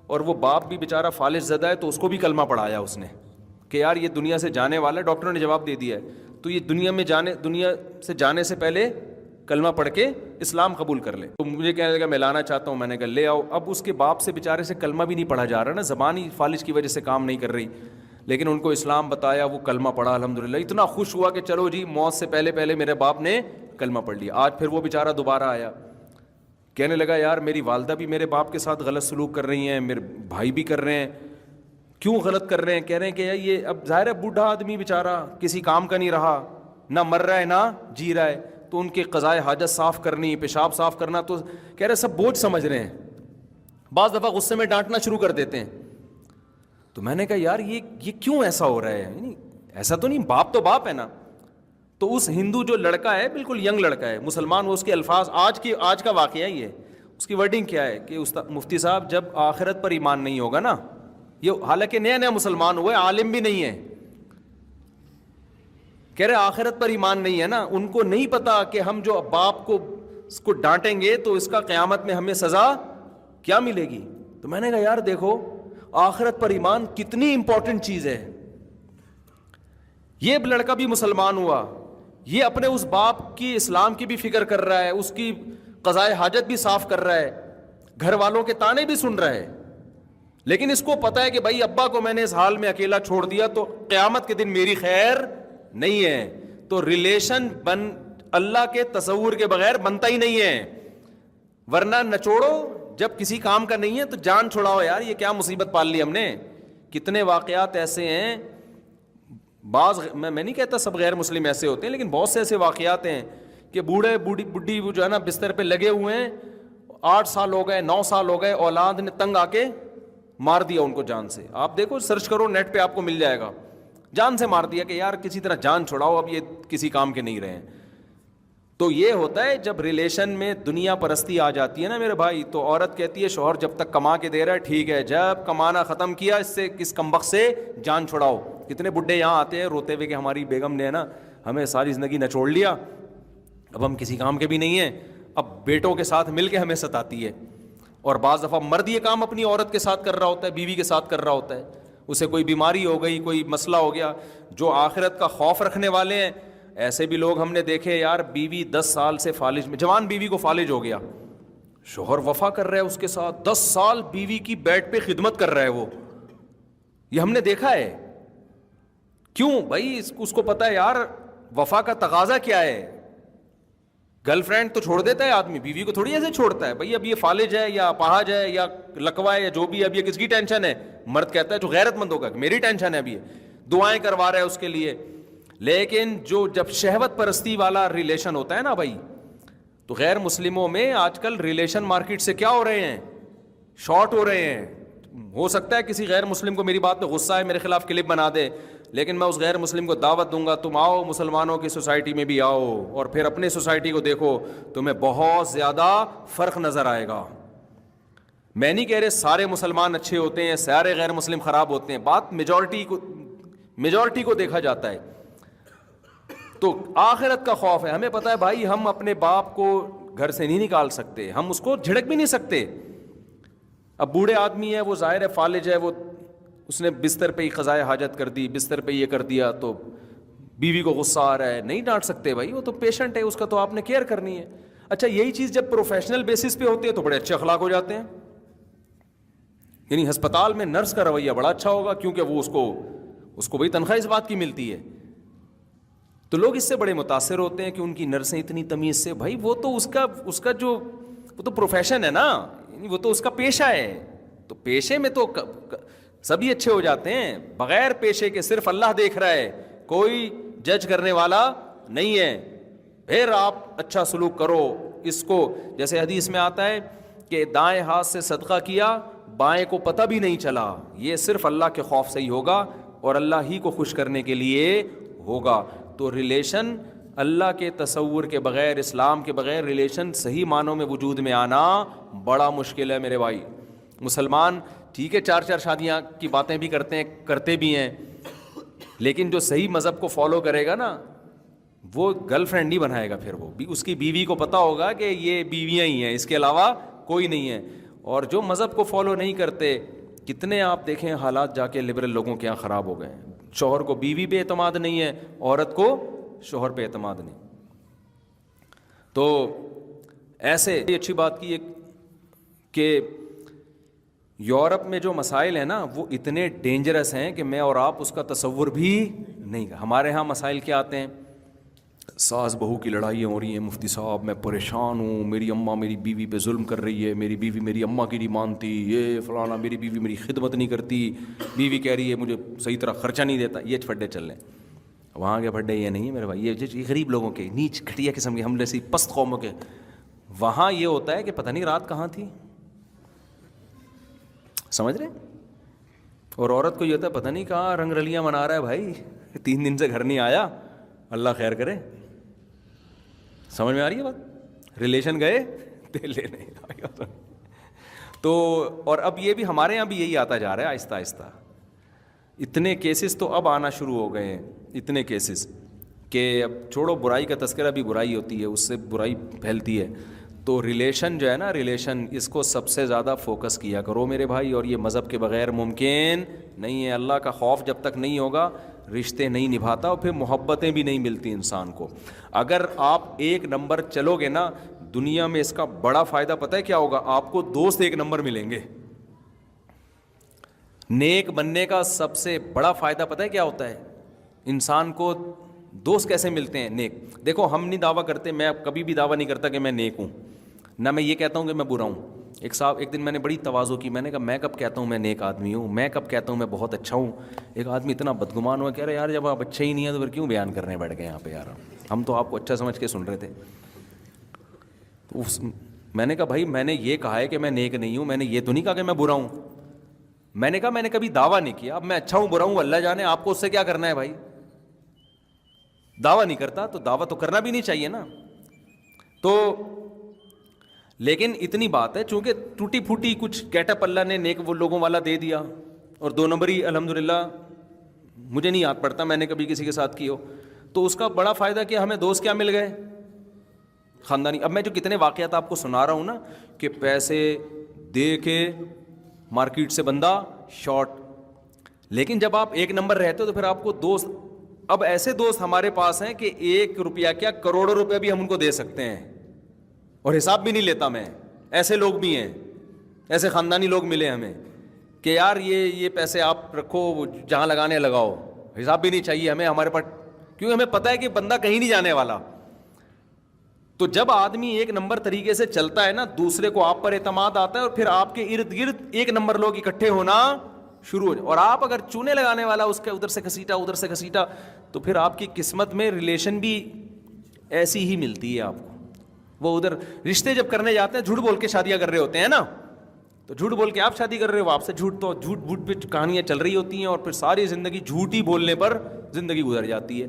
اور وہ باپ بھی بیچارہ فالج زدہ ہے، تو اس کو بھی کلمہ پڑھایا اس نے کہ یار یہ دنیا سے جانے والا ہے، ڈاکٹروں نے جواب دے دیا ہے، تو یہ دنیا سے جانے سے پہلے کلمہ پڑھ کے اسلام قبول کر لے۔ تو مجھے کہنے لگا میں لانا چاہتا ہوں، میں نے کہا لے آؤ۔ اب اس کے باپ سے بیچارے سے کلمہ بھی نہیں پڑھا جا رہا نا، زبان ہی فالج کی وجہ سے کام نہیں کر رہی، لیکن ان کو اسلام بتایا، وہ کلمہ پڑھا، الحمدللہ اتنا خوش ہوا کہ چلو جی موت سے پہلے میرے باپ نے کلمہ پڑھ لیا۔ آج پھر وہ بیچارہ دوبارہ آیا، کہنے لگا یار میری والدہ بھی میرے باپ کے ساتھ غلط سلوک کر رہی ہیں، میرے بھائی بھی کر رہے ہیں، کیوں غلط کر رہے ہیں؟ کہہ رہے ہیں کہ یہ اب ظاہر ہے بوڑھا آدمی بیچارہ کسی کام کا نہیں رہا، نہ مر رہا ہے نہ جی رہا ہے، تو ان کے قضائے حاجت صاف کرنی، پیشاب صاف کرنا، تو کہہ رہے سب بوجھ سمجھ رہے ہیں، بعض دفعہ غصے میں ڈانٹنا شروع کر دیتے ہیں. تو میں نے کہا یار یہ کیوں ایسا ہو رہا ہے؟ یعنی ایسا تو نہیں، باپ تو باپ ہے نا. تو اس ہندو جو لڑکا ہے، بالکل ینگ لڑکا ہے مسلمان، وہ اس کے الفاظ آج کا واقعہ یہ اس کی ورڈنگ کیا ہے کہ مفتی صاحب جب آخرت پر ایمان نہیں ہوگا نا، یہ حالانکہ نیا نیا مسلمان ہوئے، عالم بھی نہیں ہے، کہہ رہے آخرت پر ایمان نہیں ہے نا، ان کو نہیں پتا کہ ہم جو باپ کو اس کو ڈانٹیں گے تو اس کا قیامت میں ہمیں سزا کیا ملے گی. تو میں نے کہا یار دیکھو آخرت پر ایمان کتنی امپورٹنٹ چیز ہے. یہ لڑکا بھی مسلمان ہوا، یہ اپنے اس باپ کی اسلام کی بھی فکر کر رہا ہے، اس کی قضائے حاجت بھی صاف کر رہا ہے، گھر والوں کے تانے بھی سن رہا ہے، لیکن اس کو پتا ہے کہ بھائی ابا کو میں نے اس حال میں اکیلا چھوڑ دیا تو قیامت کے دن میری خیر نہیں ہے. تو ریلیشن اللہ کے تصور کے بغیر بنتا ہی نہیں ہے، ورنہ نچوڑو، جب کسی کام کا نہیں ہے تو جان چھڑاؤ. یار یہ کیا مصیبت پال لی ہم نے. کتنے واقعات ایسے ہیں، بعض میں نہیں کہتا سب غیر مسلم ایسے ہوتے ہیں، لیکن بہت سے ایسے واقعات ہیں کہ بوڑھی جو ہے نا بستر پہ لگے ہوئے ہیں، 8 سال ہو گئے، 9 سال ہو گئے، اولاد نے تنگ آ کے مار دیا ان کو جان سے. آپ دیکھو سرچ کرو نیٹ پہ آپ کو مل جائے گا، جان سے مار دیا کہ یار کسی طرح جان چھڑاؤ، اب یہ کسی کام کے نہیں رہے. تو یہ ہوتا ہے جب ریلیشن میں دنیا پرستی آ جاتی ہے نا میرے بھائی، تو عورت کہتی ہے شوہر جب تک کما کے دے رہا ہے ٹھیک ہے، جب کمانا ختم کیا اس سے کس کمبخت سے جان چھڑاؤ. کتنے بڈھے یہاں آتے ہیں روتے ہوئے کہ ہماری بیگم نے ہے نا ہمیں ساری زندگی نچوڑ لیا، اب ہم کسی کام کے بھی نہیں ہیں، اب بیٹوں کے ساتھ مل کے ہمیں ستاتی ہے. اور بعض دفعہ مرد یہ کام اپنی عورت کے ساتھ کر رہا ہوتا ہے، بیوی کے ساتھ کر رہا ہوتا ہے، اسے کوئی بیماری ہو گئی، کوئی مسئلہ ہو گیا. جو آخرت کا خوف رکھنے والے ہیں ایسے بھی لوگ ہم نے دیکھے، یار بیوی 10 سال سے فالج میں، جوان بیوی کو فالج ہو گیا، شوہر وفا کر رہا ہے اس کے ساتھ، 10 سال بیوی کی بیڈ پہ خدمت کر رہا ہے وہ، یہ ہم نے دیکھا ہے. کیوں بھائی؟ اس کو پتا ہے یار وفا کا تقاضا کیا ہے. گرل فرینڈ تو چھوڑ دیتا ہے آدمی، بیوی کو تھوڑی ایسے چھوڑتا ہے. بھائی اب یہ فالج ہے یا اپاہج ہے یا لکوا ہے یا جو بھی، اب یہ کس کی ٹینشن ہے؟ مرد کہتا ہے جو غیرت مند ہوگا میری ٹینشن ہے، ابھی دعائیں کروا رہا ہے اس کے لیے. لیکن جب شہوت پرستی والا ریلیشن ہوتا ہے نا بھائی، تو غیر مسلموں میں آج کل ریلیشن مارکیٹ سے کیا ہو رہے ہیں؟ شارٹ ہو رہے ہیں. ہو سکتا ہے کسی غیر مسلم کو میری بات پہ غصہ ہے، میرے خلاف کلپ بنا دے، لیکن میں اس غیر مسلم کو دعوت دوں گا تم آؤ مسلمانوں کی سوسائٹی میں بھی آؤ، اور پھر اپنے سوسائٹی کو دیکھو، تمہیں بہت زیادہ فرق نظر آئے گا. میں نہیں کہہ رہے سارے مسلمان اچھے ہوتے ہیں، سارے غیر مسلم خراب ہوتے ہیں، بات میجورٹی کو دیکھا جاتا ہے. تو آخرت کا خوف ہے، ہمیں پتہ ہے بھائی ہم اپنے باپ کو گھر سے نہیں نکال سکتے، ہم اس کو جھڑک بھی نہیں سکتے. اب بوڑھے آدمی ہے، وہ ظاہر ہے فالج ہے، وہ اس نے بستر پہ ہی قضائے حاجت کر دی، بستر پہ یہ کر دیا، تو بیوی کو غصہ آ رہا ہے، نہیں ڈانٹ سکتے بھائی، وہ تو پیشنٹ ہے، اس کا تو آپ نے کیئر کرنی ہے. اچھا یہی چیز جب پروفیشنل بیسس پہ ہوتی ہے تو بڑے اچھے اخلاق ہو جاتے ہیں. یعنی ہسپتال میں نرس کا رویہ بڑا اچھا ہوگا، کیونکہ وہ اس کو بھائی تنخواہ اس بات کی ملتی ہے، تو لوگ اس سے بڑے متاثر ہوتے ہیں کہ ان کی نرسیں اتنی تمیز سے. بھائی وہ تو اس کا جو وہ تو پروفیشن ہے نا، وہ تو اس کا پیشہ ہے، تو پیشے میں تو سبھی اچھے ہو جاتے ہیں. بغیر پیشے کے صرف اللہ دیکھ رہا ہے، کوئی جج کرنے والا نہیں ہے. پھر آپ اچھا سلوک کرو. اس کو جیسے حدیث میں آتا ہے کہ دائیں ہاتھ سے صدقہ کیا، بائیں کو پتہ بھی نہیں چلا، یہ صرف اللہ کے خوف سے ہی ہوگا اور اللہ ہی کو خوش کرنے کے لیے ہوگا. تو ریلیشن اللہ کے تصور کے بغیر، اسلام کے بغیر ریلیشن صحیح معنوں میں وجود میں آنا بڑا مشکل ہے میرے بھائی. مسلمان ٹھیک ہے 4 شادیاں کی باتیں بھی کرتے بھی ہیں، لیکن جو صحیح مذہب کو فالو کرے گا نا وہ گرل فرینڈ نہیں بنائے گا، پھر وہ بھی اس کی بیوی کو پتہ ہوگا کہ یہ بیویاں ہی ہیں، اس کے علاوہ کوئی نہیں ہے. اور جو مذہب کو فالو نہیں کرتے، کتنے آپ دیکھیں حالات جا کے لبرل لوگوں کے یہاں خراب ہو گئے ہیں. شوہر کو بیوی پہ اعتماد نہیں ہے، عورت کو شوہر پہ اعتماد نہیں. تو ایسے اچھی بات کی کہ یورپ میں جو مسائل ہیں نا وہ اتنے ڈینجرس ہیں کہ میں اور آپ اس کا تصور بھی نہیں. ہمارے ہاں مسائل کیا آتے ہیں؟ ساس بہو کی لڑائیاں ہو رہی ہیں، مفتی صاحب میں پریشان ہوں، میری اماں میری بیوی پہ ظلم کر رہی ہے، میری بیوی میری اماں کی نہیں مانتی، یہ فلانا، میری بیوی میری خدمت نہیں کرتی، بیوی کہہ رہی ہے مجھے صحیح طرح خرچہ نہیں دیتا، یہ پھڈے چل رہے ہیں۔ وہاں کے پھڈے یہ نہیں ہے میرے بھائی، یہ غریب لوگوں کے، نیچ گھٹیا قسم کے، ہم جیسی پست قوموں کے۔ وہاں یہ ہوتا ہے کہ پتہ نہیں رات کہاں تھی، سمجھ رہے؟ اور عورت کو یہ ہوتا ہے پتہ نہیں کہاں رنگ رلیاں منا رہا ہے بھائی، 3 دن سے گھر نہیں آیا، اللہ خیر کرے۔ سمجھ میں آ رہی ہے بات؟ ریلیشن گئے تیل لینے۔ تو اور اب یہ بھی ہمارے یہاں بھی یہی آتا جا رہا ہے آہستہ آہستہ۔ اتنے کیسز تو اب آنا شروع ہو گئے ہیں، اتنے کیسز کہ اب چھوڑو، برائی کا تذکرہ بھی برائی ہوتی ہے، اس سے برائی پھیلتی ہے۔ تو ریلیشن جو ہے نا، ریلیشن، اس کو سب سے زیادہ فوکس کیا کرو میرے بھائی، اور یہ مذہب کے بغیر ممکن نہیں ہے۔ اللہ کا خوف جب تک نہیں ہوگا رشتے نہیں نبھاتا، اور پھر محبتیں بھی نہیں ملتی انسان کو۔ اگر آپ 1 نمبر چلو گے نا دنیا میں، اس کا بڑا فائدہ پتہ ہے کیا ہوگا؟ آپ کو دوست 1 نمبر ملیں گے۔ نیک بننے کا سب سے بڑا فائدہ پتہ ہے کیا ہوتا ہے؟ انسان کو دوست کیسے ملتے ہیں نیک؟ دیکھو ہم نہیں دعویٰ کرتے، میں کبھی بھی دعویٰ نہیں کرتا کہ میں نیک ہوں، نہ میں یہ کہتا ہوں کہ میں برا ہوں۔ ایک دن میں نے بڑی تواضع کی، میں نے کہا میں کب کہتا ہوں میں نیک آدمی ہوں، میں کب کہتا ہوں میں بہت اچھا ہوں؟ ایک آدمی اتنا بدگمان ہوا، کہہ رہے یار جب آپ اچھے ہی نہیں ہیں تو پھر کیوں بیان کرنے بیٹھ گئے یہاں پہ یار، ہم تو آپ کو اچھا سمجھ کے سن رہے تھے۔ تو میں نے کہا بھائی میں نے یہ کہا ہے کہ میں نیک نہیں ہوں، میں نے یہ تو نہیں کہا کہ میں برا ہوں۔ میں نے کہا میں نے کبھی دعویٰ نہیں کیا، اب میں اچھا ہوں برا ہوں اللہ جانے، آپ کو اس سے کیا کرنا ہے بھائی؟ دعویٰ نہیں کرتا تو دعویٰ تو کرنا بھی نہیں چاہیے نا۔ تو لیکن اتنی بات ہے، چونکہ ٹوٹی پھوٹی کچھ گیٹ اپ اللہ نے نیک وہ لوگوں والا دے دیا، اور 2 نمبری الحمدللہ مجھے نہیں یاد پڑتا میں نے کبھی کسی کے ساتھ کی ہو، تو اس کا بڑا فائدہ کیا، ہمیں دوست کیا مل گئے؟ خاندانی۔ اب میں جو کتنے واقعات آپ کو سنا رہا ہوں نا، کہ پیسے دے کے مارکیٹ سے بندہ شارٹ، لیکن جب آپ 1 نمبر رہتے ہو تو پھر آپ کو دوست، اب ایسے دوست ہمارے پاس ہیں کہ 1 روپیہ کیا کروڑوں روپے بھی ہم ان کو دے سکتے ہیں، اور حساب بھی نہیں لیتا میں۔ ایسے لوگ بھی ہیں، ایسے خاندانی لوگ ملے ہمیں کہ یار یہ پیسے آپ رکھو، جہاں لگانے لگاؤ، حساب بھی نہیں چاہیے ہمیں، ہمارے پاس، کیونکہ ہمیں پتہ ہے کہ بندہ کہیں نہیں جانے والا۔ تو جب آدمی 1 نمبر طریقے سے چلتا ہے نا، دوسرے کو آپ پر اعتماد آتا ہے، اور پھر آپ کے ارد گرد 1 نمبر لوگ اکٹھے ہونا شروع ہو جائے۔ اور آپ اگر چونے لگانے والا، اس کے ادھر سے گھسیٹا ادھر سے گھسیٹا، تو پھر آپ کی قسمت میں ریلیشن بھی ایسی ہی ملتی ہے آپ کو۔ وہ ادھر رشتے جب کرنے جاتے ہیں، جھوٹ بول کے شادیاں کر رہے ہوتے ہیں نا، تو جھوٹ بول کے آپ شادی کر رہے ہو، آپ سے جھوٹ بوٹ پہ کہانیاں چل رہی ہوتی ہیں، اور پھر ساری زندگی جھوٹ ہی بولنے پر زندگی گزر جاتی ہے۔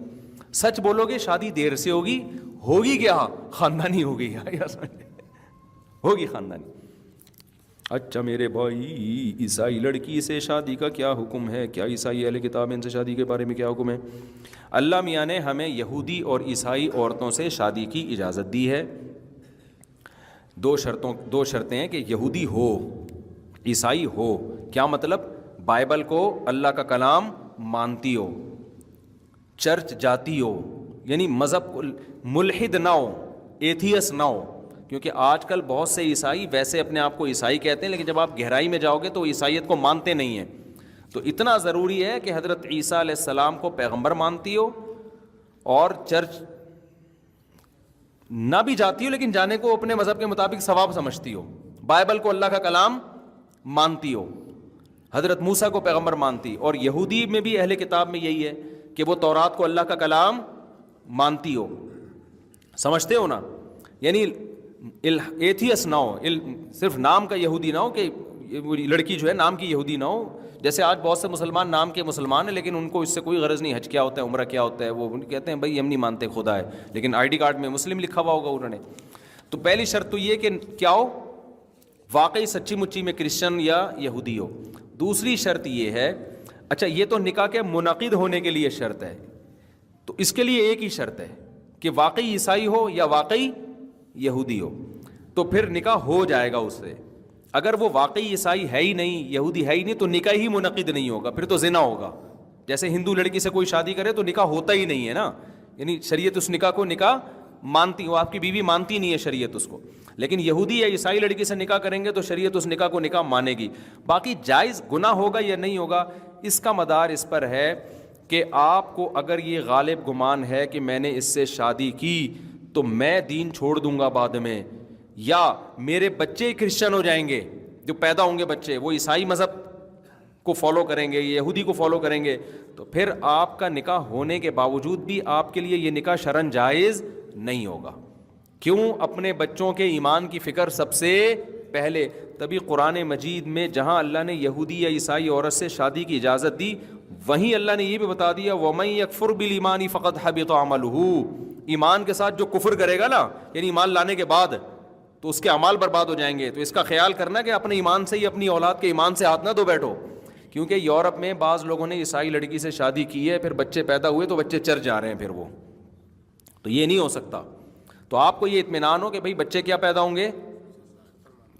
سچ بولو گے شادی دیر سے ہوگی، ہوگی کیا؟ خاندانی ہوگی، ہوگی خاندانی۔ اچھا میرے بھائی، عیسائی لڑکی سے شادی کا کیا حکم ہے؟ کیا عیسائی اہل کتاب ان سے شادی کے بارے میں کیا حکم ہے؟ اللہ میاں نے ہمیں یہودی اور عیسائی عورتوں سے شادی کی اجازت دی ہے۔ 2 شرطیں ہیں کہ یہودی ہو، عیسائی ہو۔ کیا مطلب؟ بائبل کو اللہ کا کلام مانتی ہو، چرچ جاتی ہو، یعنی مذہب کو ملحد نہ ہو، ایتھیس نہ ہو۔ کیونکہ آج کل بہت سے عیسائی ویسے اپنے آپ کو عیسائی کہتے ہیں، لیکن جب آپ گہرائی میں جاؤ گے تو عیسائیت کو مانتے نہیں ہیں۔ تو اتنا ضروری ہے کہ حضرت عیسیٰ علیہ السلام کو پیغمبر مانتی ہو، اور چرچ نہ بھی جاتی ہو لیکن جانے کو اپنے مذہب کے مطابق ثواب سمجھتی ہو، بائبل کو اللہ کا کلام مانتی ہو، حضرت موسیٰ کو پیغمبر مانتی۔ اور یہودی میں بھی اہل کتاب میں یہی ہے کہ وہ تورات کو اللہ کا کلام مانتی ہو، سمجھتے ہو نا؟ یعنی ایتھیس نہ ہو، صرف نام کا یہودی نہ ہو، کہ لڑکی جو ہے نام کی یہودی نہ ہو۔ جیسے آج بہت سے مسلمان نام کے مسلمان ہیں، لیکن ان کو اس سے کوئی غرض نہیں حج کیا ہوتا ہے، عمرہ کیا ہوتا ہے، وہ کہتے ہیں بھائی ہم نہیں مانتے خدا ہے، لیکن آئی ڈی کارڈ میں مسلم لکھا ہوا ہوگا انہوں نے۔ تو پہلی شرط تو یہ کہ کیا ہو، واقعی سچی مچی میں کرسچن یا یہودی ہو۔ دوسری شرط یہ ہے، اچھا یہ تو نکاح کے منعقد ہونے کے لیے شرط ہے، تو اس کے لیے ایک ہی شرط ہے کہ واقعی عیسائی ہو یا واقعی یہودی ہو، تو پھر نکاح ہو جائے گا اس سے۔ اگر وہ واقعی عیسائی ہے ہی نہیں، یہودی ہے ہی نہیں، تو نکاح ہی منعقد نہیں ہوگا، پھر تو زنا ہوگا۔ جیسے ہندو لڑکی سے کوئی شادی کرے تو نکاح ہوتا ہی نہیں ہے نا، یعنی شریعت اس نکاح کو نکاح مانتی، وہ آپ کی بیوی مانتی نہیں ہے شریعت اس کو۔ لیکن یہودی یا عیسائی لڑکی سے نکاح کریں گے تو شریعت اس نکاح کو نکاح مانے گی۔ باقی جائز گناہ ہوگا یا نہیں ہوگا، اس کا مدار اس پر ہے کہ آپ کو اگر یہ غالب گمان ہے کہ میں نے اس سے شادی کی تو میں دین چھوڑ دوں گا بعد میں، یا میرے بچے کرسچن ہو جائیں گے، جو پیدا ہوں گے بچے وہ عیسائی مذہب کو فالو کریں گے، یہودی کو فالو کریں گے، تو پھر آپ کا نکاح ہونے کے باوجود بھی آپ کے لیے یہ نکاح شرعاً جائز نہیں ہوگا۔ کیوں؟ اپنے بچوں کے ایمان کی فکر سب سے پہلے۔ تبھی قرآن مجید میں جہاں اللہ نے یہودی یا عیسائی عورت سے شادی کی اجازت دی، وہیں اللہ نے یہ بھی بتا دیا وَمَن يَكْفُرْ بِالْإِيمَانِ فَقَدْ حَبِطَ عَمَلُهُ، ایمان کے ساتھ جو کفر کرے گا نا، یعنی ایمان لانے کے بعد، تو اس کے اعمال برباد ہو جائیں گے۔ تو اس کا خیال کرنا کہ اپنے ایمان سے ہی اپنی اولاد کے ایمان سے ہاتھ نہ دھو بیٹھو، کیونکہ یورپ میں بعض لوگوں نے عیسائی لڑکی سے شادی کی ہے، پھر بچے پیدا ہوئے تو بچے چر جا رہے ہیں، پھر وہ تو یہ نہیں ہو سکتا۔ تو آپ کو یہ اطمینان ہو کہ بھئی بچے کیا پیدا ہوں گے،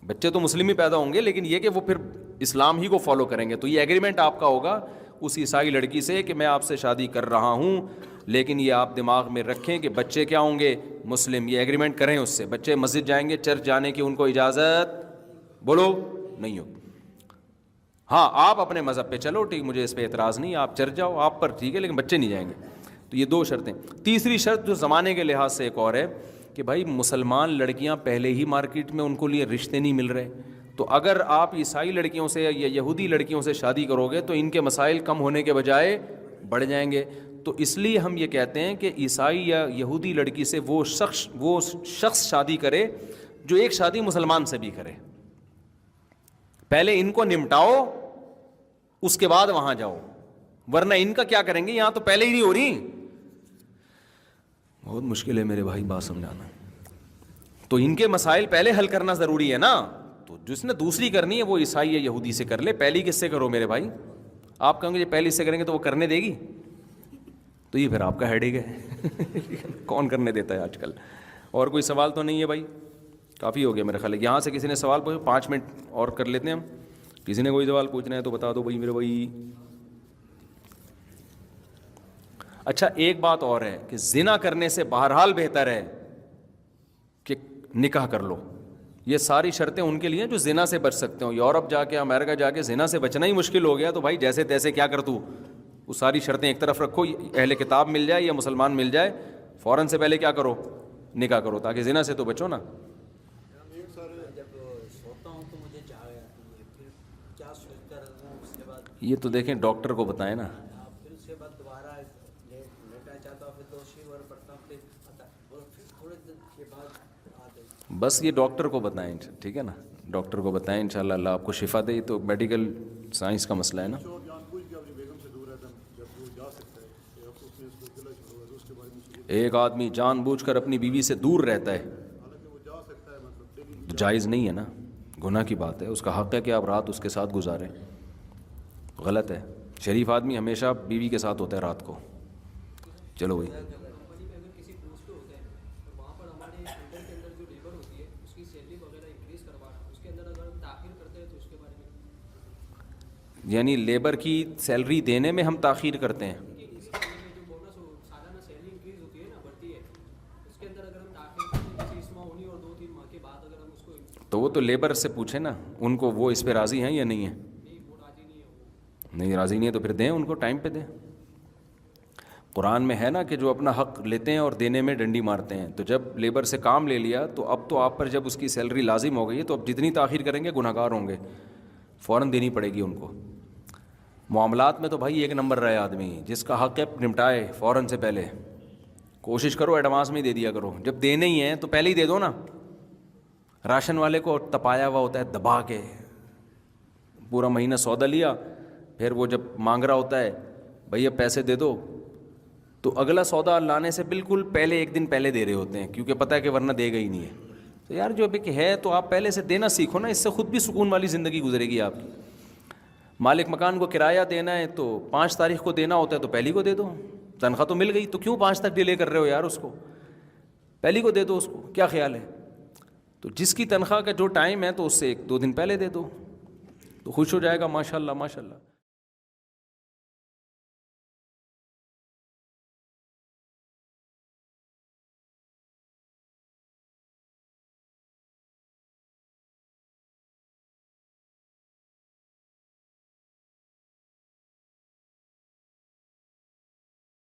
بچے تو مسلم ہی پیدا ہوں گے، لیکن یہ کہ وہ پھر اسلام ہی کو فالو کریں گے۔ تو یہ ایگریمنٹ آپ کا ہوگا اس عیسائی لڑکی سے کہ میں آپ سے شادی کر رہا ہوں، لیکن یہ آپ دماغ میں رکھیں کہ بچے کیا ہوں گے، مسلم۔ یہ ایگریمنٹ کریں اس سے، بچے مسجد جائیں گے، چرچ جانے کی ان کو اجازت بولو نہیں ہو۔ ہاں آپ اپنے مذہب پہ چلو، ٹھیک، مجھے اس پہ اعتراض نہیں، آپ چرچ جاؤ، آپ پر ٹھیک ہے، لیکن بچے نہیں جائیں گے۔ تو یہ دو شرطیں۔ تیسری شرط جو زمانے کے لحاظ سے ایک اور ہے کہ بھائی مسلمان لڑکیاں پہلے ہی مارکیٹ میں ان کو لیے رشتے نہیں مل رہے، تو اگر آپ عیسائی لڑکیوں سے یا یہودی لڑکیوں سے شادی کرو گے تو ان کے مسائل کم ہونے کے بجائے بڑھ جائیں گے۔ تو اس لیے ہم یہ کہتے ہیں کہ عیسائی یا یہودی لڑکی سے وہ شخص شادی کرے جو ایک شادی مسلمان سے بھی کرے، پہلے ان کو نمٹاؤ اس کے بعد وہاں جاؤ، ورنہ ان کا کیا کریں گے، یہاں تو پہلے ہی نہیں ہو رہی۔ بہت مشکل ہے میرے بھائی بات سمجھانا، تو ان کے مسائل پہلے حل کرنا ضروری ہے نا۔ تو جس نے دوسری کرنی ہے وہ عیسائی یا یہودی سے کر لے، پہلی کس سے کرو میرے بھائی؟ آپ کہیں گے یہ پہلی سے کریں گے تو وہ کرنے دے گی، تو یہ پھر آپ کا ہیڈیک ہے کون کرنے دیتا ہے آج کل۔ اور کوئی سوال تو نہیں ہے بھائی؟ کافی ہو گیا میرا خیال ہے۔ یہاں سے کسی نے سوال پوچھا، 5 منٹ اور کر لیتے ہیں ہم، کسی نے کوئی سوال پوچھنا ہے تو بتا دو بھائی میرے بھائی۔ اچھا ایک بات اور ہے کہ زنا کرنے سے بہرحال بہتر ہے کہ نکاح کر لو۔ یہ ساری شرطیں ان کے لیے جو زنا سے بچ سکتے ہو۔ یورپ جا کے، امریکہ جا کے زنا سے بچنا ہی مشکل ہو گیا تو بھائی جیسے تیسے کیا کر تو، وہ ساری شرطیں ایک طرف رکھو، اہل کتاب مل جائے یا مسلمان مل جائے، فوراً سے پہلے کیا کرو، نکاح کرو، تاکہ زنا سے تو بچو نا۔ یہ تو دیکھیں ڈاکٹر کو بتائیں نا۔ بس یہ ڈاکٹر کو بتائیں، ٹھیک ہے نا، ڈاکٹر کو بتائیں، انشاءاللہ اللہ آپ کو شفا دے۔ تو میڈیکل سائنس کا مسئلہ ہے نا۔ ایک آدمی جان بوجھ کر اپنی بیوی سے دور رہتا ہے تو جائز نہیں ہے نا، گناہ کی بات ہے، اس کا حق ہے کہ آپ رات اس کے ساتھ گزاریں، غلط ہے۔ شریف آدمی ہمیشہ بیوی کے ساتھ ہوتا ہے رات کو۔ چلو بھائی، یعنی لیبر کی سیلری دینے میں ہم تاخیر کرتے ہیں۔ تو وہ تو لیبر سے پوچھیں نا، ان کو وہ اس پہ راضی ہیں یا نہیں ہیں؟ نہیں راضی نہیں ہے تو پھر دیں، ان کو ٹائم پہ دیں۔ قرآن میں ہے نا کہ جو اپنا حق لیتے ہیں اور دینے میں ڈنڈی مارتے ہیں۔ تو جب لیبر سے کام لے لیا تو اب تو آپ پر جب اس کی سیلری لازم ہو گئی ہے تو اب جتنی تاخیر کریں گے گناہ گار ہوں گے، فوراً دینی پڑے گی ان کو۔ معاملات میں تو بھائی ایک نمبر رہے آدمی، جس کا حق ہے نمٹائے فوراً سے پہلے، کوشش کرو ایڈوانس میں ہی دے دیا کرو، جب دینے ہی ہیں تو پہلے ہی دے دو نا۔ راشن والے کو تپایا ہوا ہوتا ہے دبا کے، پورا مہینہ سودا لیا، پھر وہ جب مانگ رہا ہوتا ہے بھئی اب پیسے دے دو، تو اگلا سودا لانے سے بالکل پہلے ایک دن پہلے دے رہے ہوتے ہیں، کیونکہ پتہ ہے کہ ورنہ دے گا ہی نہیں ہے۔ تو یار جو ابھی ہے تو آپ پہلے سے دینا سیکھو نا، اس سے خود بھی سکون والی زندگی گزرے گی آپ کی۔ مالک مکان کو کرایہ دینا ہے تو 5 تاریخ کو دینا ہوتا ہے تو پہلی کو دے دو، تنخواہ تو مل گئی، تو کیوں 5 تک ڈیلے کر رہے ہو یار، اس کو پہلی کو دے دو، اس کو کیا خیال ہے؟ تو جس کی تنخواہ کا جو ٹائم ہے تو اس سے 1-2 دن پہلے دے دو تو خوش ہو جائے گا، ماشاء اللہ ماشاء اللہ۔